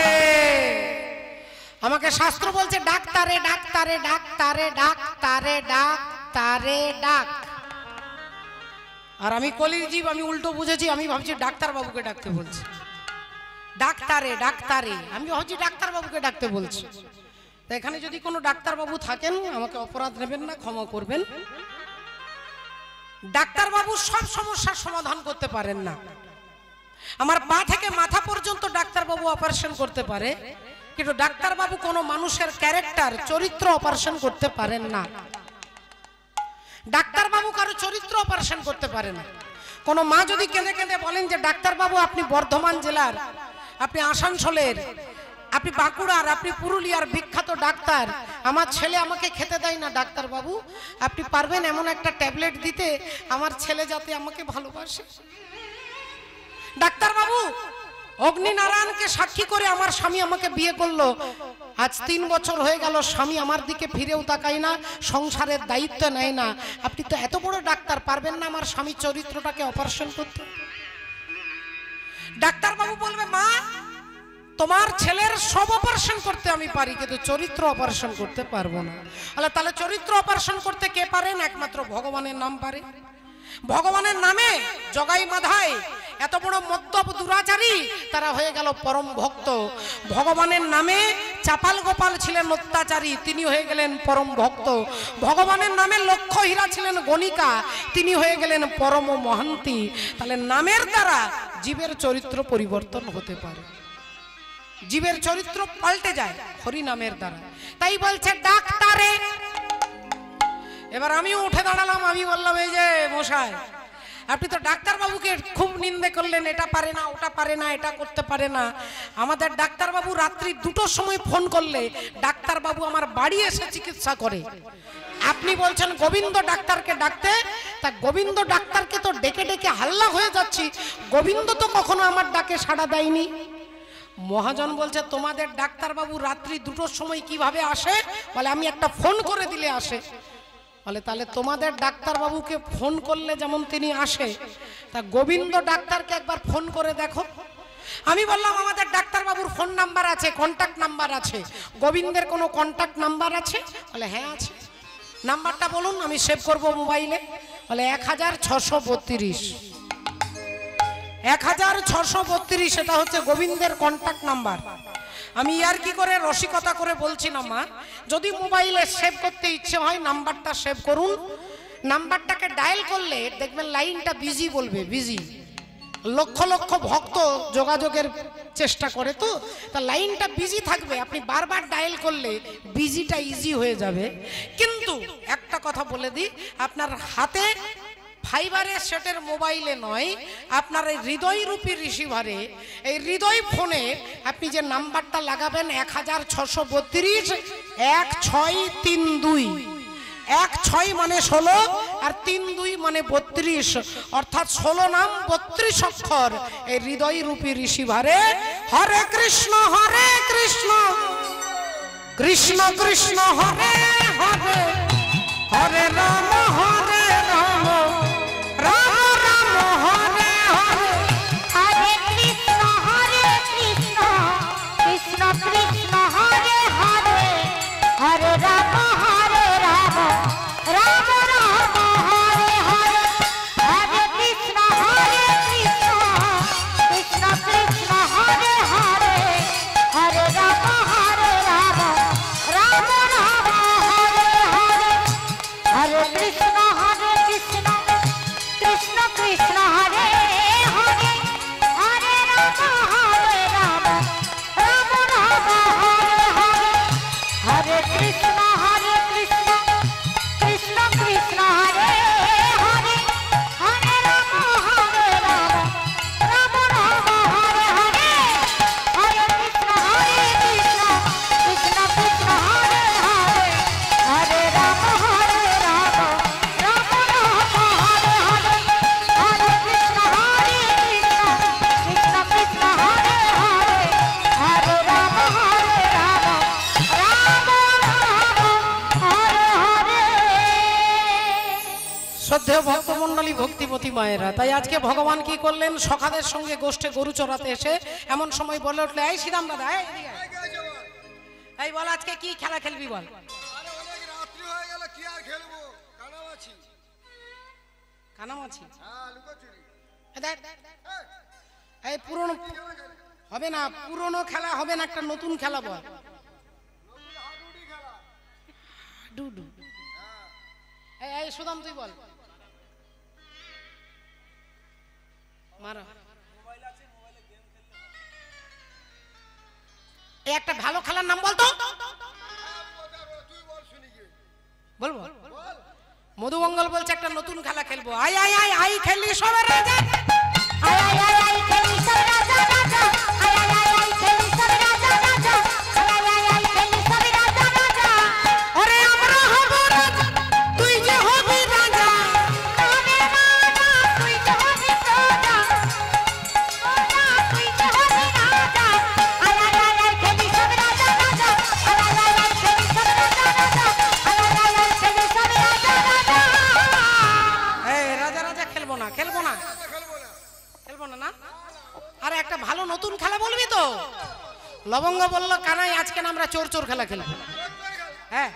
আমাকে শাস্ত্র বলছে ডাক্তারে, ডাক্তারে, ডাক্তারে, ডাক্তারে, ডাক্তারে, ডাক। আর আমি কলিজীব, আমি উল্টো বুঝেছি, আমি ভাবছি ডাক্তার বাবুকে ডাকতে বলছি। ডাক্তারে ডাক্তারে আমি ভাবছি ডাক্তার বাবুকে ডাকতে বলছি। তো এখানে যদি কোনো ডাক্তার বাবু থাকেন আমাকে অপরাধ নেবেন না, ক্ষমা করবেন। ডাক্তার বাবু সব সমস্যার সমাধান করতে পারেন না। আমার পা থেকে মাথা পর্যন্ত ডাক্তার বাবু অপারেশন করতে পারে, কিন্তু ডাক্তার বাবু কোনো মানুষের ক্যারেক্টার, চরিত্র অপারেশন করতে পারেন না। ডাক্তার বাবু কারো চরিত্র অপারেশন করতে পারে না। কোনো মা যদি কেঁদে কেঁদে বলেন যে ডাক্তার বাবু আপনি বর্ধমান জেলার, আপনি আসানসোলের, আপনি বাঁকুড়ার, আপনি পুরুলিয়ার বিখ্যাত ডাক্তার, আমার ছেলে আমাকে খেতে দেয় না, ডাক্তার বাবু আপনি পারবেন এমন একটা ট্যাবলেট দিতে আমার ছেলে যাতে আমাকে ভালোবাসে? ডাক্তার বাবু অগ্নিনারায়ণকে সাক্ষী করে আমার স্বামী আমাকে বিয়ে করলো, আজ 3 বছর হয়ে গেল, স্বামী আমার দিকে ফিরেও তাকায় না, সংসারের দায়িত্ব নেয় না, আপনি তো এত বড় ডাক্তার, পারবেন না আমার স্বামীর চরিত্রটাকে অপারেশন করতে? ডাক্তার বাবু বলবে মা তোমার ছেলের সব অপারেশন করতে আমি পারি, কিন্তু চরিত্র অপারেশন করতে পারবো না। তাহলে চরিত্র অপারেশন করতে কে পারেন? একমাত্র ভগবানের নাম পারে। ভগবানের নামে জগাই মাধায় এত বড় মদ্যপ দুরাচারী তারা হয়ে গেল পরম ভক্ত। ভগবানের নামে চাপাল গোপাল ছিলেন অত্যাচারী, তিনি হয়ে গেলেন পরম ভক্ত। ভগবানের নামে লক্ষ্য হীরা ছিলেন গণিকা, তিনি হয়ে গেলেন পরম মহান্তি। তাহলে নামের দ্বারা জীবের চরিত্র পরিবর্তন হতে পারে, জীবের চরিত্র পাল্টে যায় হরি নামের দ্বারা। তাই বলছে ডাক্তারে। এবার আমিও উঠে দাঁড়ালাম, আমি বললাম এই যে মশাই আপনি তো ডাক্তার বাবুকে খুব নিন্দে করলেন, এটা পারে না, ওটা পারে না, এটা করতে পারে না। আমাদের ডাক্তার বাবু রাত্রি 2টোর সময় ফোন করলে ডাক্তার বাবু আমার বাড়ি এসে চিকিৎসা করে। আপনি বলছেন গোবিন্দ ডাক্তারকে ডাকতে, তা গোবিন্দ ডাক্তারকে তো ডেকে ডেকে হাল্লা হয়ে যাচ্ছি, গোবিন্দ তো কখনো আমার ডাকে সাড়া দেয়নি। মহাজন বলছে তোমাদের ডাক্তার বাবু রাত্রি 2টোর সময় কিভাবে আসে? বলে আমি একটা ফোন করে দিলে আসে। বলে তাহলে তোমাদের ডাক্তার বাবুকে ফোন করলে যেমন তিনি আসে, তা গোবিন্দ ডাক্তারকে একবার ফোন করে দেখো। আমি বললাম আমাদের ডাক্তার বাবুর ফোন নাম্বার আছে, কন্ট্যাক্ট নাম্বার আছে, গোবিন্দের কোনো কন্ট্যাক্ট নাম্বার আছে? বলে হ্যাঁ আছে। নাম্বারটা বলুন, আমি সেভ করব মোবাইলে। বলে 1632। 1632 এটা হচ্ছে গোবিন্দের কন্ট্যাক্ট নাম্বার। আমি আর কি করে রসিকতা করে বলছি না মা, যদি মোবাইলে সেভ করতে ইচ্ছে হয় নাম্বারটা সেভ করুন। নাম্বারটাকে ডায়াল করলে দেখবেন লাইনটা বিজি বলবে, বিজি। লক্ষ লক্ষ ভক্ত যোগাযোগের চেষ্টা করে, তো তা লাইনটা বিজি থাকবে, আপনি বারবার ডায়াল করলে বিজিটা ইজি হয়ে যাবে। কিন্তু একটা কথা বলে দিই, আপনার হাতে ফাইবারের সেটের মোবাইলে নয়, আপনার এই হৃদয় রূপী রিসিভারে, এই হৃদয় ফোনে আপনি যে নাম্বারটা লাগাবেন 1632 1632। 16 মানে 16 আর 32 মানে 32, অর্থাৎ 16 নাম 32 অক্ষর এই হৃদয় রূপী রিসিভারে। হরে কৃষ্ণ কৃষ্ণ কৃষ্ণ হরে হরে, হরে রাম হরে রাম, রাম রাম হরে হরে, হরে কৃষ্ণ কৃষ্ণ কৃষ্ণ হরে হরে, হরে রাম রাম রাম হরে হরে, হরে কৃষ্ণ কৃষ্ণ কৃষ্ণ হরে হরে, হরে রাম রাম রাম হরে হরে, হরে কৃষ্ণ কৃষ্ণ কৃষ্ণ কৃষ্ণ হরে হরে, হরে রাম রাম রাম হরে হরে, হরে কৃষ্ণ কৃষ্ণ কৃষ্ণ কৃষ্ণ হরে হরে, হরে রাম রাম রাম হরে হরে, হরে কৃষ্ণ কৃষ্ণ কৃষ্ণ কৃষ্ণ হরে হরে, হরে রাম রাম রাম হরে হরে, হরে কৃষ্ণ কৃষ্ণ কৃষ্ণ হরে হরে, হরে রাম রাম রাম হরে হরে। শ্রদ্ধেয় ভক্তমণ্ডলী, ভক্তিপতি মায়েরা, তাই আজকে ভগবান কি করলেন, সখাদের সঙ্গে গোষ্ঠে গরু চড়াতে এসে এমন সময় বলে উঠলে, এই শ্রীরাম দাদা, এই বল আজকে কি খেলা খেলবি বল। কানামাছি এই পুরনো হবে না, পুরনো খেলা হবে না, একটা নতুন খেলা বল। ডুডু এই সুদাম তুই বল। মারা এই একটা ভালো খেলার নাম বলতো। বলবো মধুমঙ্গল বলছে একটা নতুন খেলা খেলবো। আই আই আই আই খেলি সবার রাজা, আই আই আই আই খেলি সব রাজা রাজা, আই আই আই আই খেলি সব রাজা রাজা, আই আই আই খেলি সব রাজা রাজা। ওরে আমরা হব রাজা, তুই যে হবি রাজা, আমি রাজা তুই যে হবি রাজা, রাজা তুই যে হবি রাজা, আই আই আই আই খেলি সব রাজা রাজা, আই আই আই আই খেলি সব রাজা রাজা, আই আই আই আই খেলি সব রাজা রাজা। এই রাজা রাজা খেলবো না, খেলবো না, খেলবো না না। আরে একটা ভালো নতুন খেলা বলবি তো। লবঙ্গ বললো কানাই আজকে না আমরা চোর চোর খেলা খেলবো। হ্যাঁ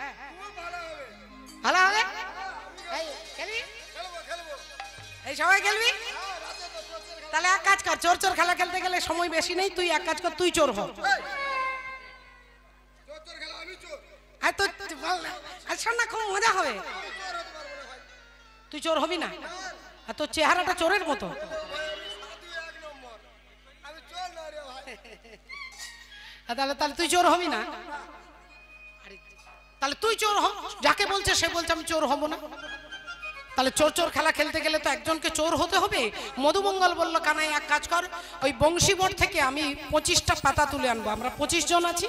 ভালো হবে। এই খেলবি, এই সবাই খেলবি। তাহলে এক কাজ কর, চোর চোর খেলা খেলতে গেলে সময় বেশি নেই, তুই এক কাজ কর, তুই চোর হ। আর তো আর শোন না, খুব মজা হবে। তুই চোর হবি না, আর তোর চেহারাটা চোরের মতো। তাহলে তাহলে তুই চোর হবি না, তাহলে তুই চোর হ। যাকে বলছে সে বলছে আমি চোর হব না। তাহলে চোর চোর খেলা খেলতে গেলে তো একজনকে চোর হতে হবে। মধুমঙ্গল বলল কানাই এক কাজ কর, ওই বংশীবট থেকে আমি 25টা পাতা তুলে আনবো। আমরা 25 জন আছি,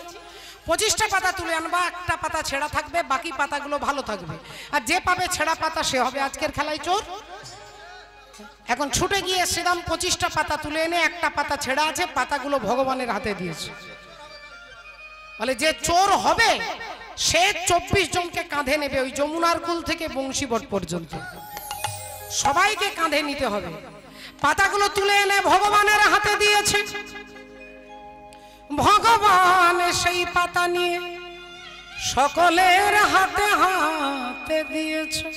25টা পাতা তুলে আনবা, একটা পাতা ছেঁড়া থাকবে, বাকি পাতাগুলো ভালো থাকবে। আর যে পাবে ছেঁড়া পাতা সে হবে আজকের খেলায় চোর। এখন ছুটে গিয়ে সেদাম 25টা পাতা তুলে এনে একটা পাতা ছেঁড়া আছে, পাতাগুলো ভগবানের হাতে দিয়েছে। বলে যে চোর হবে সে 24 জনকে কাঁধে নেবে, ওই যমুনার কুল থেকে বংশীবট পর্যন্ত সবাইকে কাঁধে নিতে হবে। পাতাগুলো তুলে এনে ভগবানের হাতে দিয়েছে। ভগবান সেই পাতা নিয়ে সকলের হাতে হাতে দিয়েছে।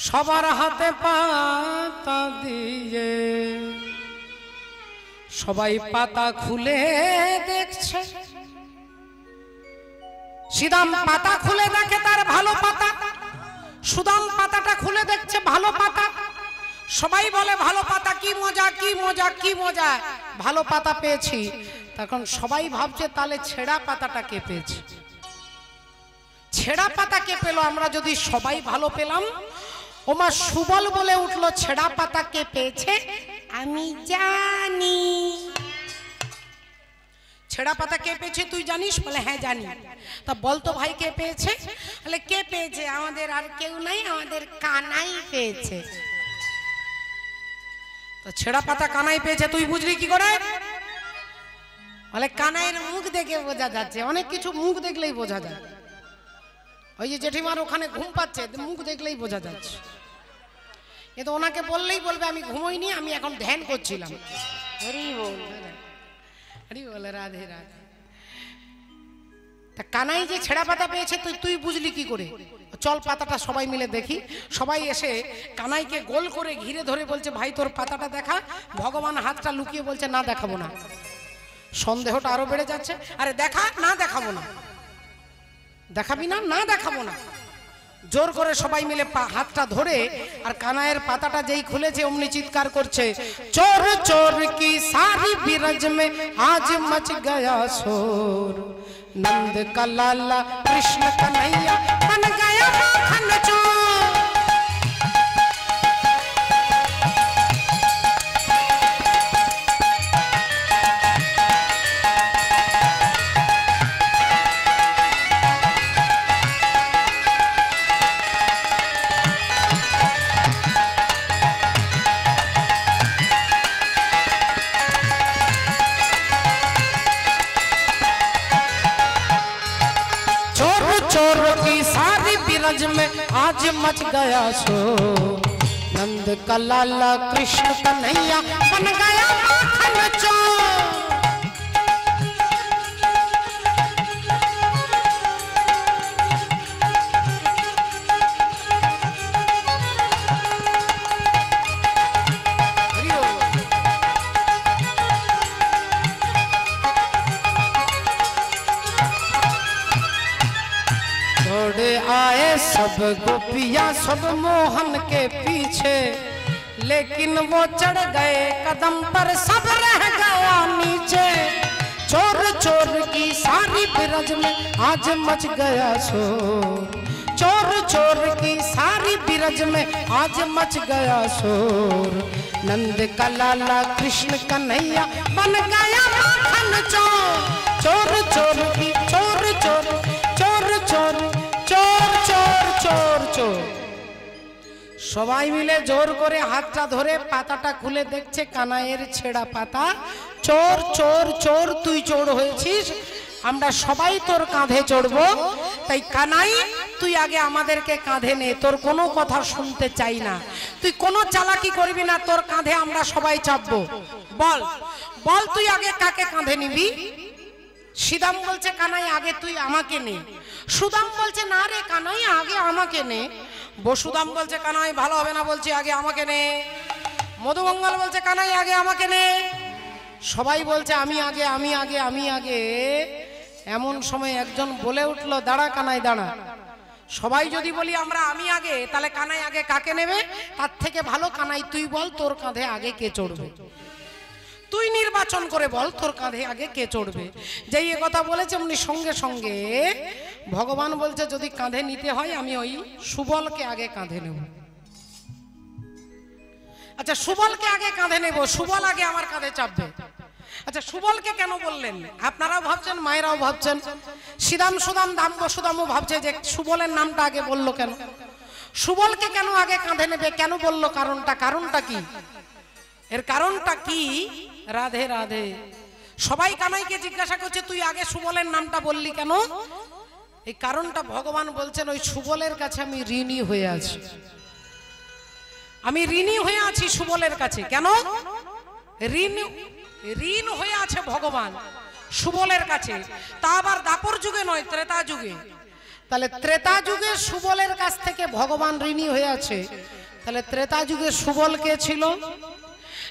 সবার হাতে পাতা দিয়ে সবাই পাতা খুলে দেখছে। সিদাম পাতা খুলে দেখে তার ভালো পাতা, সুদাম পাতাটা খুলে দেখছে ভালো পাতা। সবাই বলে ভালো পাতা, কি মজা কি মজা কি মজা, ভালো পাতা পেয়েছি। তখন সবাই ভাবছে তাহলে ছেঁড়া পাতাটা কে পেয়েছে, ছেঁড়া পাতা কে পেল। আমরা যদি সবাই ভালো পেলাম, ওমা সুবল বলে উঠলো ছেঁড়া পাতা কে পেয়েছে আমি জানি। ছেঁড়া পাতা কে পেয়েছে তুই জানিস? বলে হ্যাঁ জানি। তা বলতো ভাই কে পেয়েছে? বলে কে পেয়েছে? আমাদের আর কেউ নাই, আমাদের কানাই পেয়েছে। তো ছেঁড়া পাতা কানাই পেয়েছে, তুই বুঝলি কি করে? বলে কানাইয়ের মুখ দেখে বোঝা যাচ্ছে। অনেক কিছু মুখ দেখলেই বোঝা যায়। ওই যে জেঠিমার ওখানে ঘুম পাচ্ছে, মুখ দেখলেই বোঝা যাচ্ছে। কিন্তু ওনাকে বললেই বলবে আমি ঘুমোইনি, আমি এখন ধ্যান করছিলাম। হরি বল, হরি বল, রাধে রাধে। তা কানাই যে ছেঁড়া পাতা পেয়েছে তুই বুঝলি কি করে? চল পাতাটা সবাই মিলে দেখি। সবাই এসে কানাইকে গোল করে ঘিরে ধরে বলছে ভাই তোর পাতাটা দেখা। ভগবান হাতটা লুকিয়ে বলছে না দেখাবো না। সন্দেহটা আরো বেড়ে যাচ্ছে। আরে দেখা, না দেখাবো না। দেখাবি না? না দেখাবো না। জোর করে সবাই মিলে হাতটা ধরে, আর কানাইয়ের পাতাটা যেই খুলেছে অমনি চিৎকার করছে চোর চোর কি সারি বিরজ মে আজ মচ গয়া শোর, नंद का लाला कृष्ण कन्हैया बन गया माखन चोर। में आज मच गया शोर, नंद का लाला कृष्ण कन्हैया बन गया माखन चोर। सब गोपियां सब मोहन के पीछे, लेकिन वो चढ़ गए कदम पर सब रह गया नीचे। चोर चोर की सारी बिरज में आज मच गया शोर, चोर चोर की सारी बिरज में आज मच गया शोर। नंद का लाला कृष्ण कन्हैया बन गया माखन चोर, चोर चोर की चोर चोर चोर चोर चोर चोर चोर चोर। সবাই মিলে জোর করে হাতটা ধরে পাতাটা খুলে দেখছে কানাইয়ের ছেঁড়া পাতা। চোর চোর চোর, তুই চোর হয়েছিস, আমরা সবাই তোর কাঁধে চড়বো। তাই কানাই তুই আগে আমাদেরকে কাঁধে নে, তোর কোনো কথা শুনতে চাই না, তুই কোনো চালাকি করবি না, তোর কাঁধে আমরা সবাই চাপবো। বল বল তুই আগে কাকে কাঁধে নিবি? সিদাম বলছে কানাই আগে তুই আমাকে নে। সুদাম বলছে না রে কানাই আগে আমাকে নে। বসুদাম বলছে কানাই ভালো হবে না, বলছে আগে আমাকে নে। মধুমঙ্গল বলছে কানাই আগে আমাকে নে। সবাই বলছে আমি আগে আমি আগে আমি আগে। এমন সময় একজন বলে উঠলো দাঁড়া কানাই দাঁড়া, সবাই যদি বলি আমরা আমি আগে, তাহলে কানাই আগে কাকে নেবে? তার থেকে ভালো কানাই তুই বল তোর কাঁধে আগে কে চড়বে, তুই নির্বাচন করে বল তোর কাঁধে আগে কে চড়বে। যেই এ কথা বলেছে উনি সঙ্গে সঙ্গে ভগবান বলছে যদি কাঁধে নিতে হয় আমি ওই সুবলকে আগে কাঁধে নেব। আচ্ছা সুবলকে আগে কাঁধে নেব, সুবল আগে আমার কাঁধে চাপবে। আচ্ছা সুবলকে কেন বললেন? আপনারাও ভাবছেন, মায়েরাও ভাবছেন, সিদাম সুদাম দাম বসুদামও ভাবছে যে সুবলের নামটা আগে বললো কেন, সুবলকে কেন আগে কাঁধে নেবে, কেন বললো? কারণটা কি? এর কারণটা কি? রাধে রাধে। সবাই কানাইকে জিজ্ঞাসা করছে তুই আগে সুবলের নামটা বললি কেন? এই কারণটা ভগবান বলছেন ওই সুবলের কাছে আমি ঋণী হয়ে আছি, আমি ঋণী হয়ে আছি সুবলের কাছে। কেন ঋণ হয়ে আছে ভগবান সুবলের কাছে? তা আবার দাপর যুগে নয়, ত্রেতা যুগে। তাহলে ত্রেতা যুগে সুবলের কাছ থেকে ভগবান ঋণী হয়ে আছে। তাহলে ত্রেতা যুগে সুবল কে ছিল?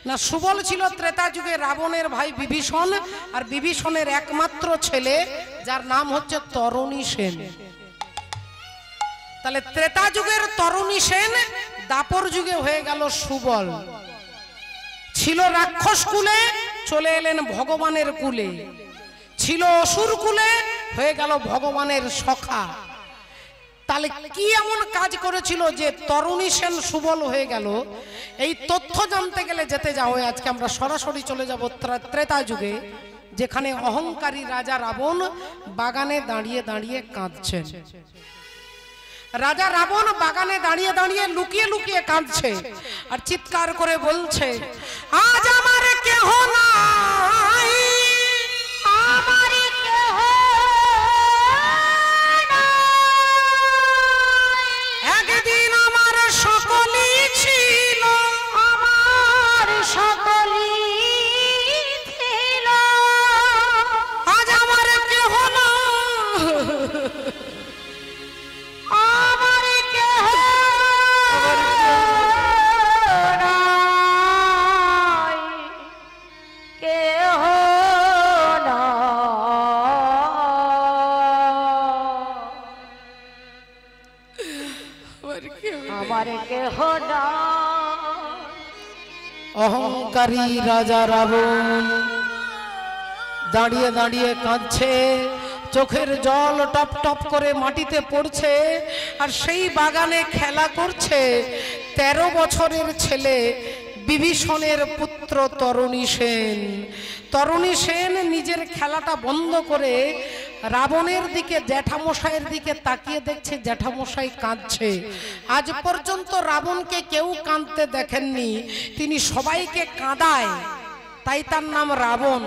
না সুবল ছিল ত্রেতা যুগে রাবণের ভাই বিভীষণ, আর বিভীষণের একমাত্র ছেলে যার নাম হচ্ছে তরণী সেন। তাহলে ত্রেতা যুগের তরণী সেন দাপর যুগে হয়ে গেল সুবল। ছিল রাক্ষস কুলে, চলে এলেন ভগবানের কুলে। ছিল অসুর কুলে, হয়ে গেল ভগবানের সখা। তাহলে কি এমন কাজ করেছিল যে তরণী সেন সুবল হয়ে গেল? এই তথ্য জানতে গেলে যেতে যাও আজকে আমরা সরাসরি চলে যাব ত্রেতা যুগে, যেখানে অহংকারী রাজা রাবণ বাগানে দাঁড়িয়ে দাঁড়িয়ে কাঁদছেন। রাজা রাবণ বাগানে দাঁড়িয়ে দাঁড়িয়ে লুকিয়ে লুকিয়ে কাঁদছে আর চিৎকার করে বলছে আজ আমার কেহ নাই, আমার কেহ একদিন আমার সকলই ছিল, আমার সকলই ছিল, আজ আমার কেহ নাই, আমার কেহ নাই, কেহ আমার কেহ নাই। অহংকারী রাজা রাবণ দাঁড়িয়ে দাঁড়িয়ে কাঁদছে, চোখের জল টপ টপ করে মাটিতে পড়ছে, আর সেই বাগানে খেলা করছে 13 বছরের ছেলে বিভীষণের পুত্র তরণী সেন। তরণী সেন নিজের খেলাটা বন্ধ করে রাবণের দিকে, জ্যাঠামশাইয়ের দিকে তাকিয়ে দেখছে জ্যাঠামশাই কাঁদছে। আজ পর্যন্ত রাবণকে কেউ কাঁদতে দেখেননি, তিনি সবাইকে কাঁদায়, তাই তার নাম রাবণ।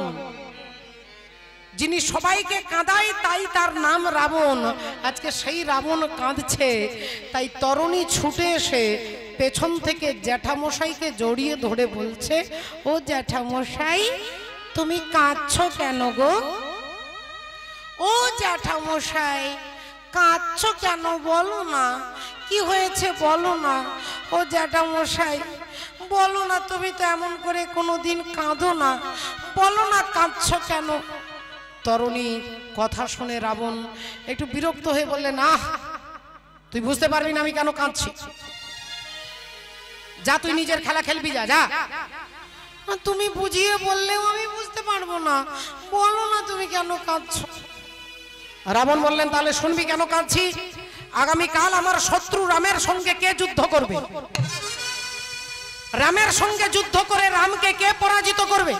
যিনি সবাইকে কাঁদায় তাই তার নাম রাবণ। আজকে সেই রাবণ কাঁদছে, তাই তরণী ছুটে এসে পেছন থেকে জ্যাঠামশাইকে জড়িয়ে ধরে বলছে ও জ্যাঠামশাই তুমি কাঁদছো কেন গো? ও জ্যাঠামশাই কাঁদছো কেন, বলো না কি হয়েছে বলো না। ও জ্যাঠামশাই বলো না, তুমি তো এমন করে কোনোদিন কাঁদো না, বলো না কাঁদছো কেন। তরণী কথা শুনে রাবণ একটু বিরক্ত হয়ে বললেন আহ তুই বুঝতে পারবি না আমি কেন কাঁদছি। যা তুই নিজের খেলা খেলবি, যা যা। তুমি বুঝিয়ে বললেও আমি বুঝতে পারবো না, বলো না তুমি কেন কাঁদছো। রাবণ বললেন তাহলে শুনবি কেন কাঁদছি। আগামীকাল আমার শত্রু রামের সঙ্গে কে যুদ্ধ করবে? রামের সঙ্গে যুদ্ধ করে রামকে কে পরাজিত করবে?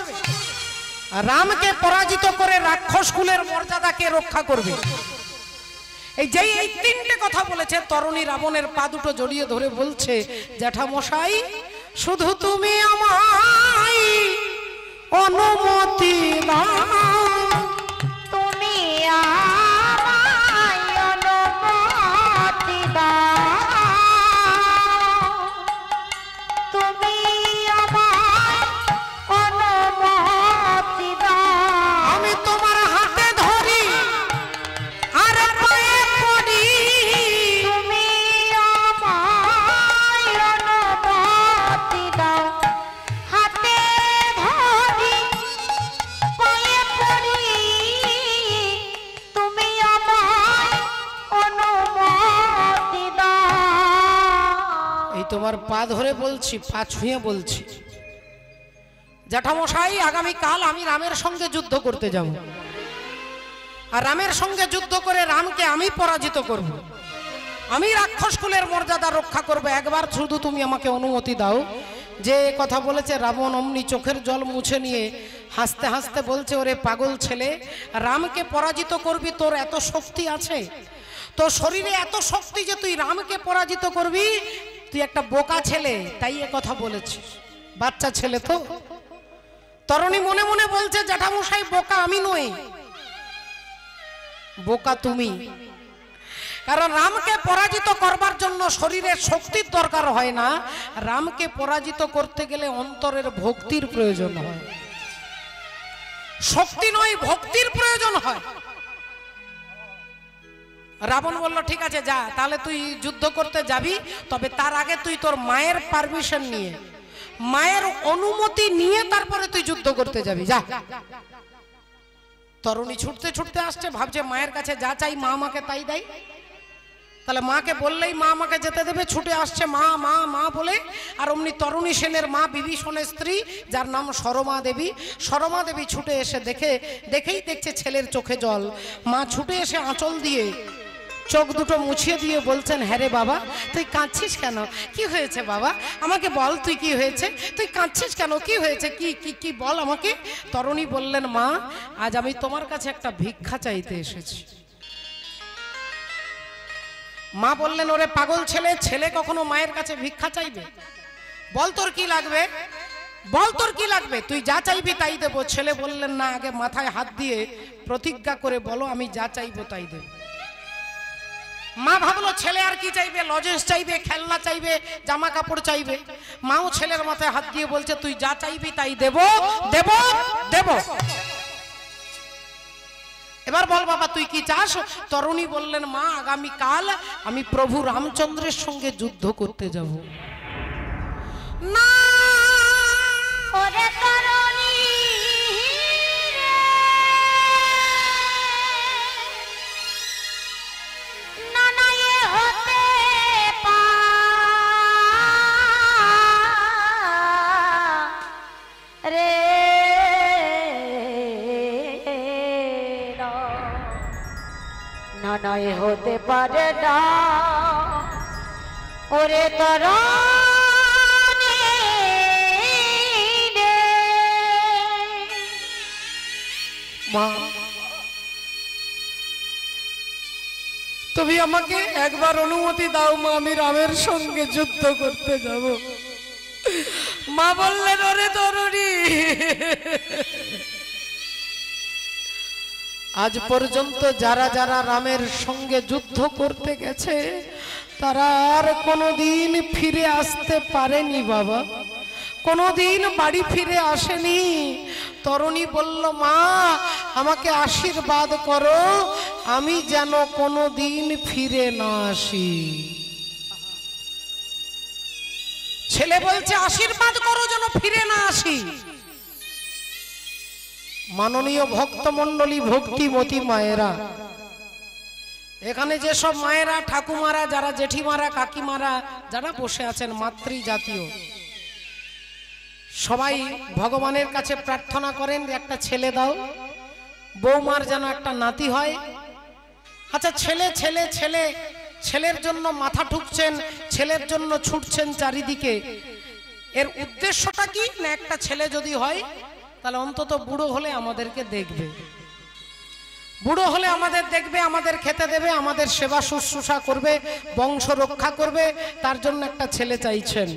রামকে পরাজিত করে রাক্ষস কুলের মর্যাদা কে রক্ষা করবে? এই তিনটে কথা বলেছে। তরুণী রাবণের পা দুটো জড়িয়ে ধরে বলছে, জ্যাঠামশাই শুধু তুমি আমায় অনুমতি দাও, তুমি আমায় অনুমতি দাও, তুমি আমায় অনুমতি দাও। আমি তোমার হাতে ধরি আর পায়ে পড়ি, তুমি আমায় অনুমতি দাও, হাতে ধরি পায়ে পড়ি, তুমি আমায় অনুমতি দাও। এই তোমার পা ধরে বলছি, পা ছুঁয়ে বলছি, জ্যাঠামশাই আগামীকাল আমি রামের সঙ্গে যুদ্ধ করতে যাব, আর রামের সঙ্গে যুদ্ধ করে রামকে আমি পরাজিত করব, আমি রাক্ষস কুলের মর্যাদা রক্ষা করব। একবার শুধু তুমি আমাকে অনুমতি দাও। যে কথা বলেছে রাবণ অমনি চোখের জল মুছে নিয়ে হাসতে হাসতে বলছে, ওরে পাগল ছেলে, রামকে পরাজিত করবি, তোর এত শক্তি আছে? তোর শরীরে এত শক্তি যে তুই রামকে পরাজিত করবি? তুই একটা বোকা ছেলে, তাই এ কথা বলেছিস। বাচ্চা ছেলে তো। তরুণী মনে মনে বলছে, জ্যাঠামশাই বোকা আমি নই, বোকা তুমি। কারণ রামকে পরাজিত করবার জন্য শরীরের শক্তির দরকার হয় না, রামকে পরাজিত করতে গেলে অন্তরের ভক্তির প্রয়োজন হয়। শক্তি নয়, ভক্তির প্রয়োজন হয়। রাবণ বলল, ঠিক আছে যা, তাহলে তুই যুদ্ধ করতে যাবি, তবে তার আগে তুই তোর মায়ের পারমিশন নিয়ে, মায়ের অনুমতি নিয়ে তারপরে তুই যুদ্ধ করতে যাবি, যা। তরুণী ছুটতে ছুটতে আসছে, ভাবছে মায়ের কাছে যা চাই মা আমাকে তাই দেয়, তাহলে মাকে বললেই মা আমাকে যেতে দেবে। ছুটে আসছে মা মা মা বলে, আর অমনি তরুণী সেনের মা বিভীষণের স্ত্রী, যার নাম সরমা দেবী, সরমা দেবী ছুটে এসে দেখেই দেখছে ছেলের চোখে জল। মা ছুটে এসে আঁচল দিয়ে চোখ দুটো মুছিয়ে দিয়ে বলছেন, হ্যাঁ রে বাবা, তুই কাঁদছিস কেন? কি হয়েছে বাবা, আমাকে বল, তুই কি হয়েছে, তুই কাঁদছিস কেন, কি হয়েছে, কি কি কি বল আমাকে। তরুণী বললেন, মা আজ আমি তোমার কাছে একটা ভিক্ষা চাইতে এসেছি। মা বললেন, ওরে পাগল ছেলে, ছেলে কখনো মায়ের কাছে ভিক্ষা চাইবে? বল তোর কি লাগবে, বল তোর কি লাগবে, তুই যা চাইবি তাই দেবো। ছেলে বললেন, না, আগে মাথায় হাত দিয়ে প্রতিজ্ঞা করে বলো আমি যা চাইবো তাই দেব। মা ভাবলো ছেলে আর কি চাইবে, লজেন্স চাইবে, খেলনা চাইবে, জামা কাপড় চাইবে। মাও ছেলের মাথায় হাত দিয়ে বলছে, তুই যা চাইবি তাই দেব দেব দেব। এবার বল বাবা তুই কি চাস? তরুণী বললেন, মা আগামীকাল আমি প্রভু রামচন্দ্রের সঙ্গে যুদ্ধ করতে যাব। না ওরে তরুণী রে, না না এ হতে পারে না, না এ হতে পারে না। ওরে তরুণী রে, মা তুমি আমাকে একবার অনুমতি দাও মা, আমি রামের সঙ্গে যুদ্ধ করতে যাব। মা বললেন, ওরে তরুণী, আজ পর্যন্ত যারা যারা রামের সঙ্গে যুদ্ধ করতে গেছে তারা আর কোনোদিন ফিরে আসতে পারেনি বাবা, কোনোদিন বাড়ি ফিরে আসেনি। তরুণী বলল, মা আমাকে আশীর্বাদ করো আমি যেন কোনোদিন ফিরে না আসি। ছেলে বলছে, আশীর্বাদ করো যেন ফিরে না আসি। মাননীয় ভক্তমণ্ডলী, ভক্তিমতী মায়েরা, এখানে যেসব মায়েরা, ঠাকুমারা, যারা জেঠিমারা, কাকিমারা যারা বসে আছেন, মাতৃ জাতীয় সবাই ভগবানের কাছে প্রার্থনা করেন একটা ছেলে দাও, বৌমার যেন একটা নাতি হয়। আচ্ছা, ছেলে ছেলে ছেলে, ছেলের জন্য মাথা ঠুকছেন, ছেলের জন্য ছুটছেন চারিদিকে, এর উদ্দেশ্যটা কি? না একটা ছেলে যদি হয় তাহলে অন্তত বুড়ো হলে আমাদেরকে দেখবে, বুড়ো হলে আমাদের দেখবে, আমাদের খেতে দেবে, আমাদের সেবা শুশ্রূষা করবে, বংশ রক্ষা করবে, তার জন্য একটা ছেলে চাইছেন।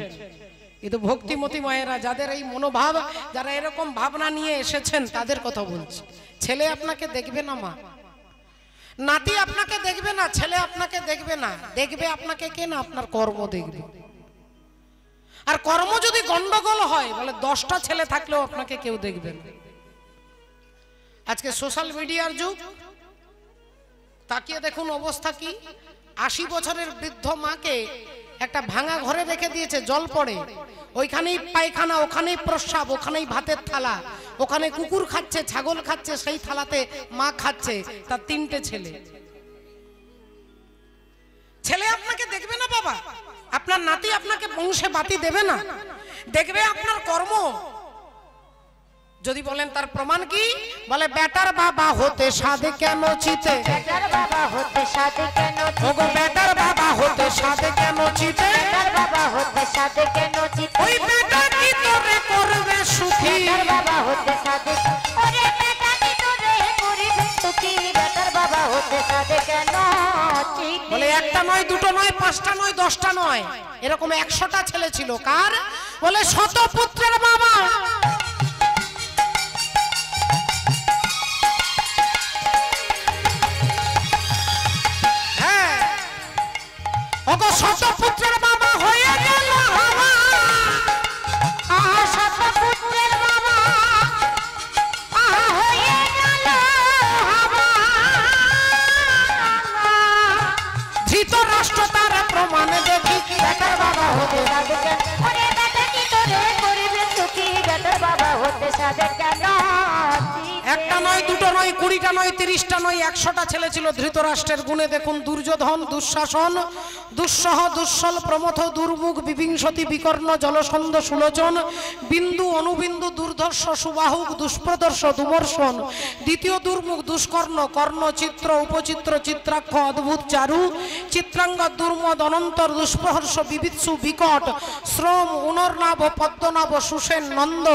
কিন্তু ভক্তিমতী মায়েরা যাদের এই মনোভাব, যারা এরকম ভাবনা নিয়ে এসেছেন তাদের কথা বলছি। ছেলে আপনাকে দেখবে না মা, নাতি আপনাকে দেখবে না, ছেলে আপনাকে দেখবে না, দেখবে আপনাকে কে? না আপনার কর্ম দেখবে। আর কর্ম যদি গন্ডগোল হয়, বলে 10টা ছেলে থাকলেও আপনাকে কেউ দেখবে না। আজকে সোশ্যাল মিডিয়ার যুগ, তাকিয়ে দেখুন অবস্থা কি। 80 বছরের বৃদ্ধ মাকে একটা ভাঙা ঘরে রেখে দিয়েছে, জল পড়ে, ওইখানেই পায়খানা, ওখানেই প্রস্রাব, ওখানেই ভাতের থালা, ওখানে কুকুর খাচ্ছে, ছাগল খাচ্ছে, সেই থালাতে মা খাচ্ছে, তার 3টে ছেলে। ছেলে আপনাকে দেখবে না বাবা, আপনার নাতি আপনাকে বংশে বাতি দেবে না, দেখবে আপনার কর্ম। যদি বলেন তার প্রমাণ কি? বলে বেটার বাবা হতে সাধে কেন চিতে, বেটার বাবা হতে সাধে কেন ওগো বেটার বাবা হতে সাধে কেন চিতে, বেটার বাবা হতে সাধে কেন চিতে, ওই বেটা কি তোরে করবে সুখী, বেটার বাবা হতে সাধে, ওরে বেটা কি তোরে করিবে সুখী, বেটার বাবা হতে সাধে কেন চিতে। বলে একটা নয়, দুটো নয়, 5টা নয়, 10টা নয়, এরকম 100টা ছেলে ছিল। কার? বলে শতপুত্রের বাবা। শতপুত্রের বাবা হয়ে গেল হাওয়া, শতপুত্রের বাবা হয়ে গেল হাওয়া, ধৃতরাষ্ট্র তার প্রমাণ দেখি, বেটার বাবা হতে সাধে কেন, ওরে বেটা কি তোরে করিবে সুখী, বেটার বাবা হতে সাধে কেন। একটা নয়, দুটো নয়, 20টা নয়, 30টা নয়, 100টা ছেলে ছিল ধৃতরাষ্ট্রের। গুণে দেখুন দুর্যোধন, দুঃশাসন, দুঃসহ, দুঃসল, প্রমথ, দুর্মুখ, বিবিংশতি, বিকর্ণ, জলসন্ধ, সুলোচন, বিন্দু, অনুবিন্দু, দুর্ধর্ষ, সুবাহুক, দুষ্প্রদর্শ, দুমর্ষণ, দ্বিতীয় দুর্মুখ, দুষ্কর্ণ, কর্ণ, চিত্র, উপচিত্র, চিত্রাক্ষ, অদ্ভুত, চারু, চিত্রাঙ্গ, দুর্মদ, অনন্তর, দুষ্প্রহর্ষ, বিবিৎসু, বিকট, শ্রম, উনর্নাভ, পদ্মনাভ, সুসেন, নন্দ,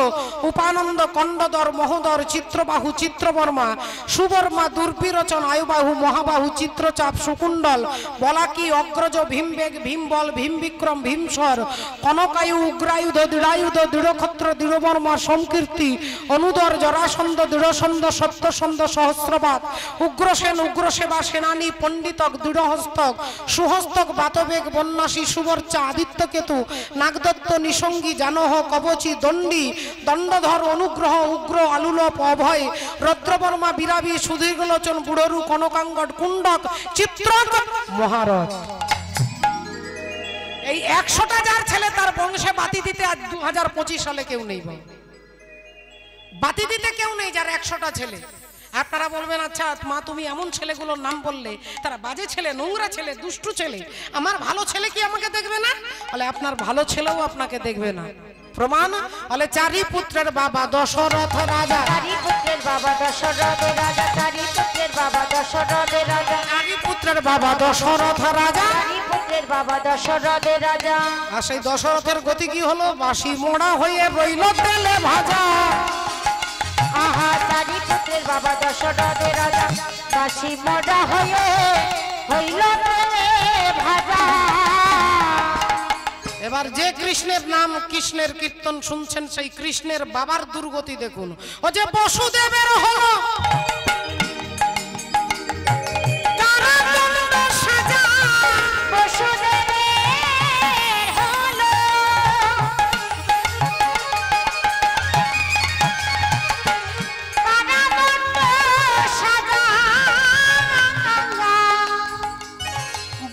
উপানন্দ, কণ্ডদর, মহোদর, চিত্রবাহু, চিত্রবর্মা, সুবর্মা, দুর্বিরোচন, আয়ুবাহু, মহাবাহু, চিত্রচাপ, সুকুণ্ডল, বলাকি, অগ্রজ, ভীমবেগ, ভীমবল, ভীমবিক্রম, ভীমস্বর, কনকায়ু, উগ্রায়ুধ, দৃঢ়ায়ুধ, দৃঢ়ক্ষত্র, দৃঢ়বর্মা, সমকীর্তি, অনুদর, জরাসন্ধ, দৃঢ়সন্ধ, সত্যসন্ধ, সহস্রবাদ, উগ্রসেন, উগ্রসেবা, সেনানী, পণ্ডিতক, দৃঢ়হস্তক, সুহস্তক, বাতবেগ, বন্যাসী, সুবর্চা, আদিত্যকেতু, নাগদত্ত, নিসঙ্গী, জানহ, কবচী, দণ্ডী, দণ্ডধর, অনুগ্রহ, উগ্র, আলুলপ, অভয়, রদ্রবর্মা, বিরাবী, সুদীর্ঘলোচন, বুড়রু, কনকাঙ্গট, কুণ্ডক, চিত্রক, মহারথ। এই 100টা যার ছেলে, তার বংশে বাতি দিতে আজ 2025 সালে কেউ নেই, বাতি দিতে কেউ নেই যার 100টা ছেলে। আপনারা বলবেন আচ্ছা মা তুমি এমন ছেলেগুলোর নাম বললে, তারা বাজে ছেলে, নোংরা ছেলে, দুষ্টু ছেলে, আমার ভালো ছেলে কি আমাকে দেখবে না? বলে আপনার ভালো ছেলেও আপনাকে দেখবে না। প্রমাণ? বলে 4 পুত্রের বাবা দশরথ রাজা, 4 পুত্রের বাবা দশরথ রাজা, 4 পুত্রের বাবা দশরথ রাজা, 4 পুত্রের বাবা দশরথ রাজা, 4 পুত্রের বাবা দশরথ রাজা। আর সেই দশরথের গতি কি হলো? বাসি মোড়া হয়ে রইল তেলে ভাজা। আহা 4 পুত্রের বাবা দশরথ রাজা, বাসি মোড়া হয়ে হইল তেলে ভাজা। এবার যে কৃষ্ণের নাম, কৃষ্ণের কীর্তন শুনছেন, সেই কৃষ্ণের বাবার দুর্গতি দেখুন। ও যে বসুদেবের হলো কারাদণ্ড সাজা, বসুদেবের হলো কারাদণ্ড সাজা।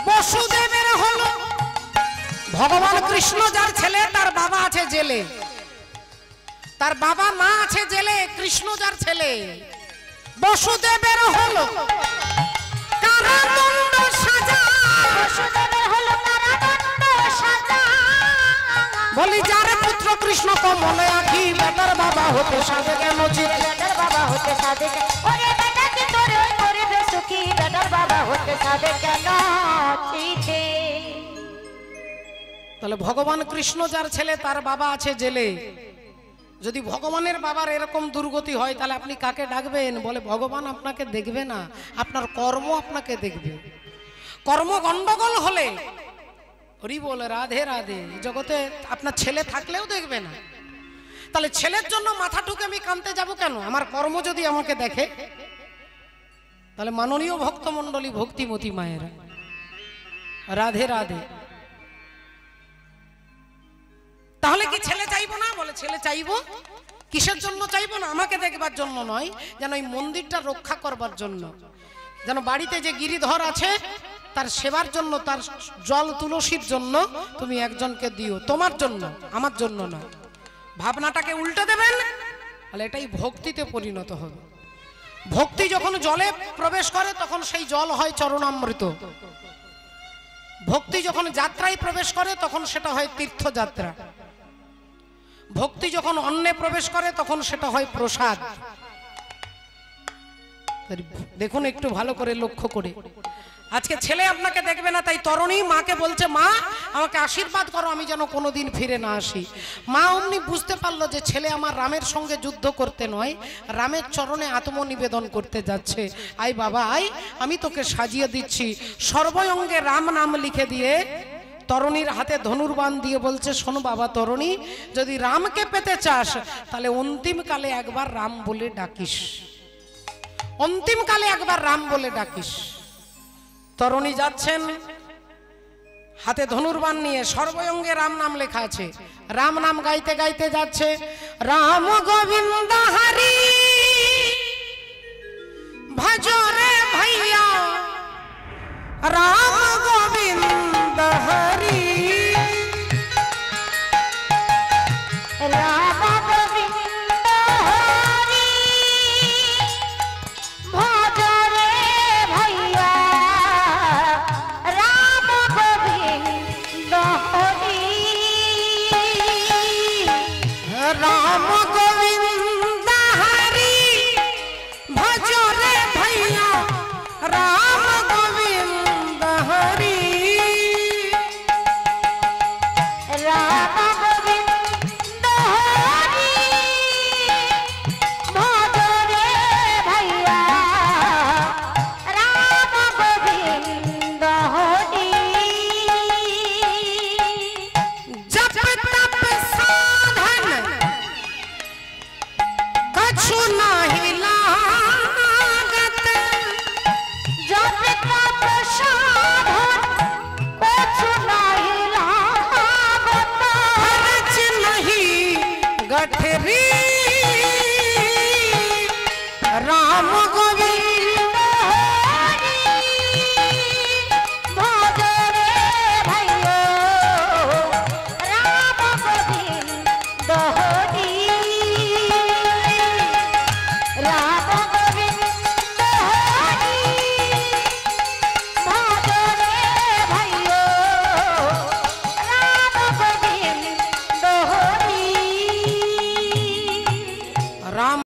বসুদেবের হলো ভগবান কৃষ্ণ যার ছেলে, তার বাবা আছে জেলে, তার বাবা মা আছে জেলে, কৃষ্ণ যার ছেলে। বসুদেবের হলো কারাদণ্ড বসুদেবের হলো কারাদণ্ড সাজা। বলি যার পুত্র কৃষ্ণ কমলে আঁখি বেটার বাবা হতে সাধে কেন চিতে। বেটার বাবা হতে সাধে কেন, ওরে বেটা কি তোর করবে সুখী, বেটার বাবা হতে সাধে কেন চিতে। তাহলে ভগবান কৃষ্ণ যার ছেলে তার বাবা আছে জেলে। যদি ভগবানের বাবার এরকম দুর্গতি হয় তাহলে আপনি কাকে ডাকবেন? বলে ভগবান আপনাকে দেখবে না, আপনার কর্ম আপনাকে দেখবে। কর্ম গন্ডগোল হলে হরি বল রাধে রাধে জগতে আপনার ছেলে থাকলেও দেখবে না। তাহলে ছেলের জন্য মাথা ঠুকে আমি কাঁদতে যাব কেন? আমার কর্ম যদি আমাকে দেখে। তাহলে মাননীয় ভক্তমণ্ডলী, ভক্তিমতী মায়েরা, রাধে রাধে। তাহলে কি ছেলে চাইবো না? বলে ছেলে চাইবো। কিসের জন্য চাইবো না? আমাকে দেখবার জন্য নয়, যেন এই মন্দিরটা রক্ষা করবার জন্য, যেন বাড়িতে যে গিরিধর আছে তার সেবার জন্য, তার জল তুলসীর জন্য তুমি একজনকে দিও, তোমার জন্য, আমার জন্য না। ভাবনাটাকে উল্টে দেবেন, তাহলে এটাই ভক্তিতে পরিণত হবে। ভক্তি যখন জলে প্রবেশ করে তখন সেই জল হয় চরণামৃত। ভক্তি যখন যাত্রায় প্রবেশ করে তখন সেটা হয় তীর্থযাত্রা। ভক্তি যখন অন্নে প্রবেশ করে তখন সেটা হয় প্রসাদ। দেখুন একটু ভালো করে লক্ষ্য করে। আজকে ছেলে আপনাকে দেখবে না, তাই তরুণী মাকে বলছে, মা আমাকে আশীর্বাদ করো, আমি যেন কোনোদিন ফিরে না আসি। মা অমনি বুঝতে পারলো যে ছেলে আমার রামের সঙ্গে যুদ্ধ করতে নয়, রামের চরণে আত্মনিবেদন করতে যাচ্ছে। আয় বাবা আয়, আমি তোকে সাজিয়ে দিচ্ছি। সর্বঙ্গে রাম নাম লিখে দিয়ে তরুণীর হাতে ধনুর্বাণ দিয়ে বলছে, শোনো বাবা তরুণী, যদি রামকে পেতে চাস তাহলে অন্তিমকালে একবার রাম বলে ডাকিস, অন্তিমকালে একবার রাম বলে ডাকিস। তরুণী যাচ্ছেন হাতে ধনুর্বাণ নিয়ে, সর্বঙ্গে রাম নাম লেখা আছে। রাম নাম গাইতে গাইতে যাচ্ছে, রাম গোবিন্দ হরি ভজরে ভাইয়া, রাম গোবিন্দ হরি, রাম গোবিন্দ হরি ভজরে ভাইয়া, রাম গোবিন্দ হরি, রাম গোবিন্দ হরি ভজরে ভাইয়া, রাম গোবিন্দ হরি, রাম গোবিন্দ হরি ভজরে ভাইয়া, রাম গোবিন্দ হরি। जप तप साधन कछु नाही लागत, जप तप साधन कछु नहीं लागत, खर्च नहीं गठरी, राम गोविंद हरि भजरे भैया, राम गोविंद हरि, राम गोविंद हरि भजरे भैया, राम गोविंद हरि। राम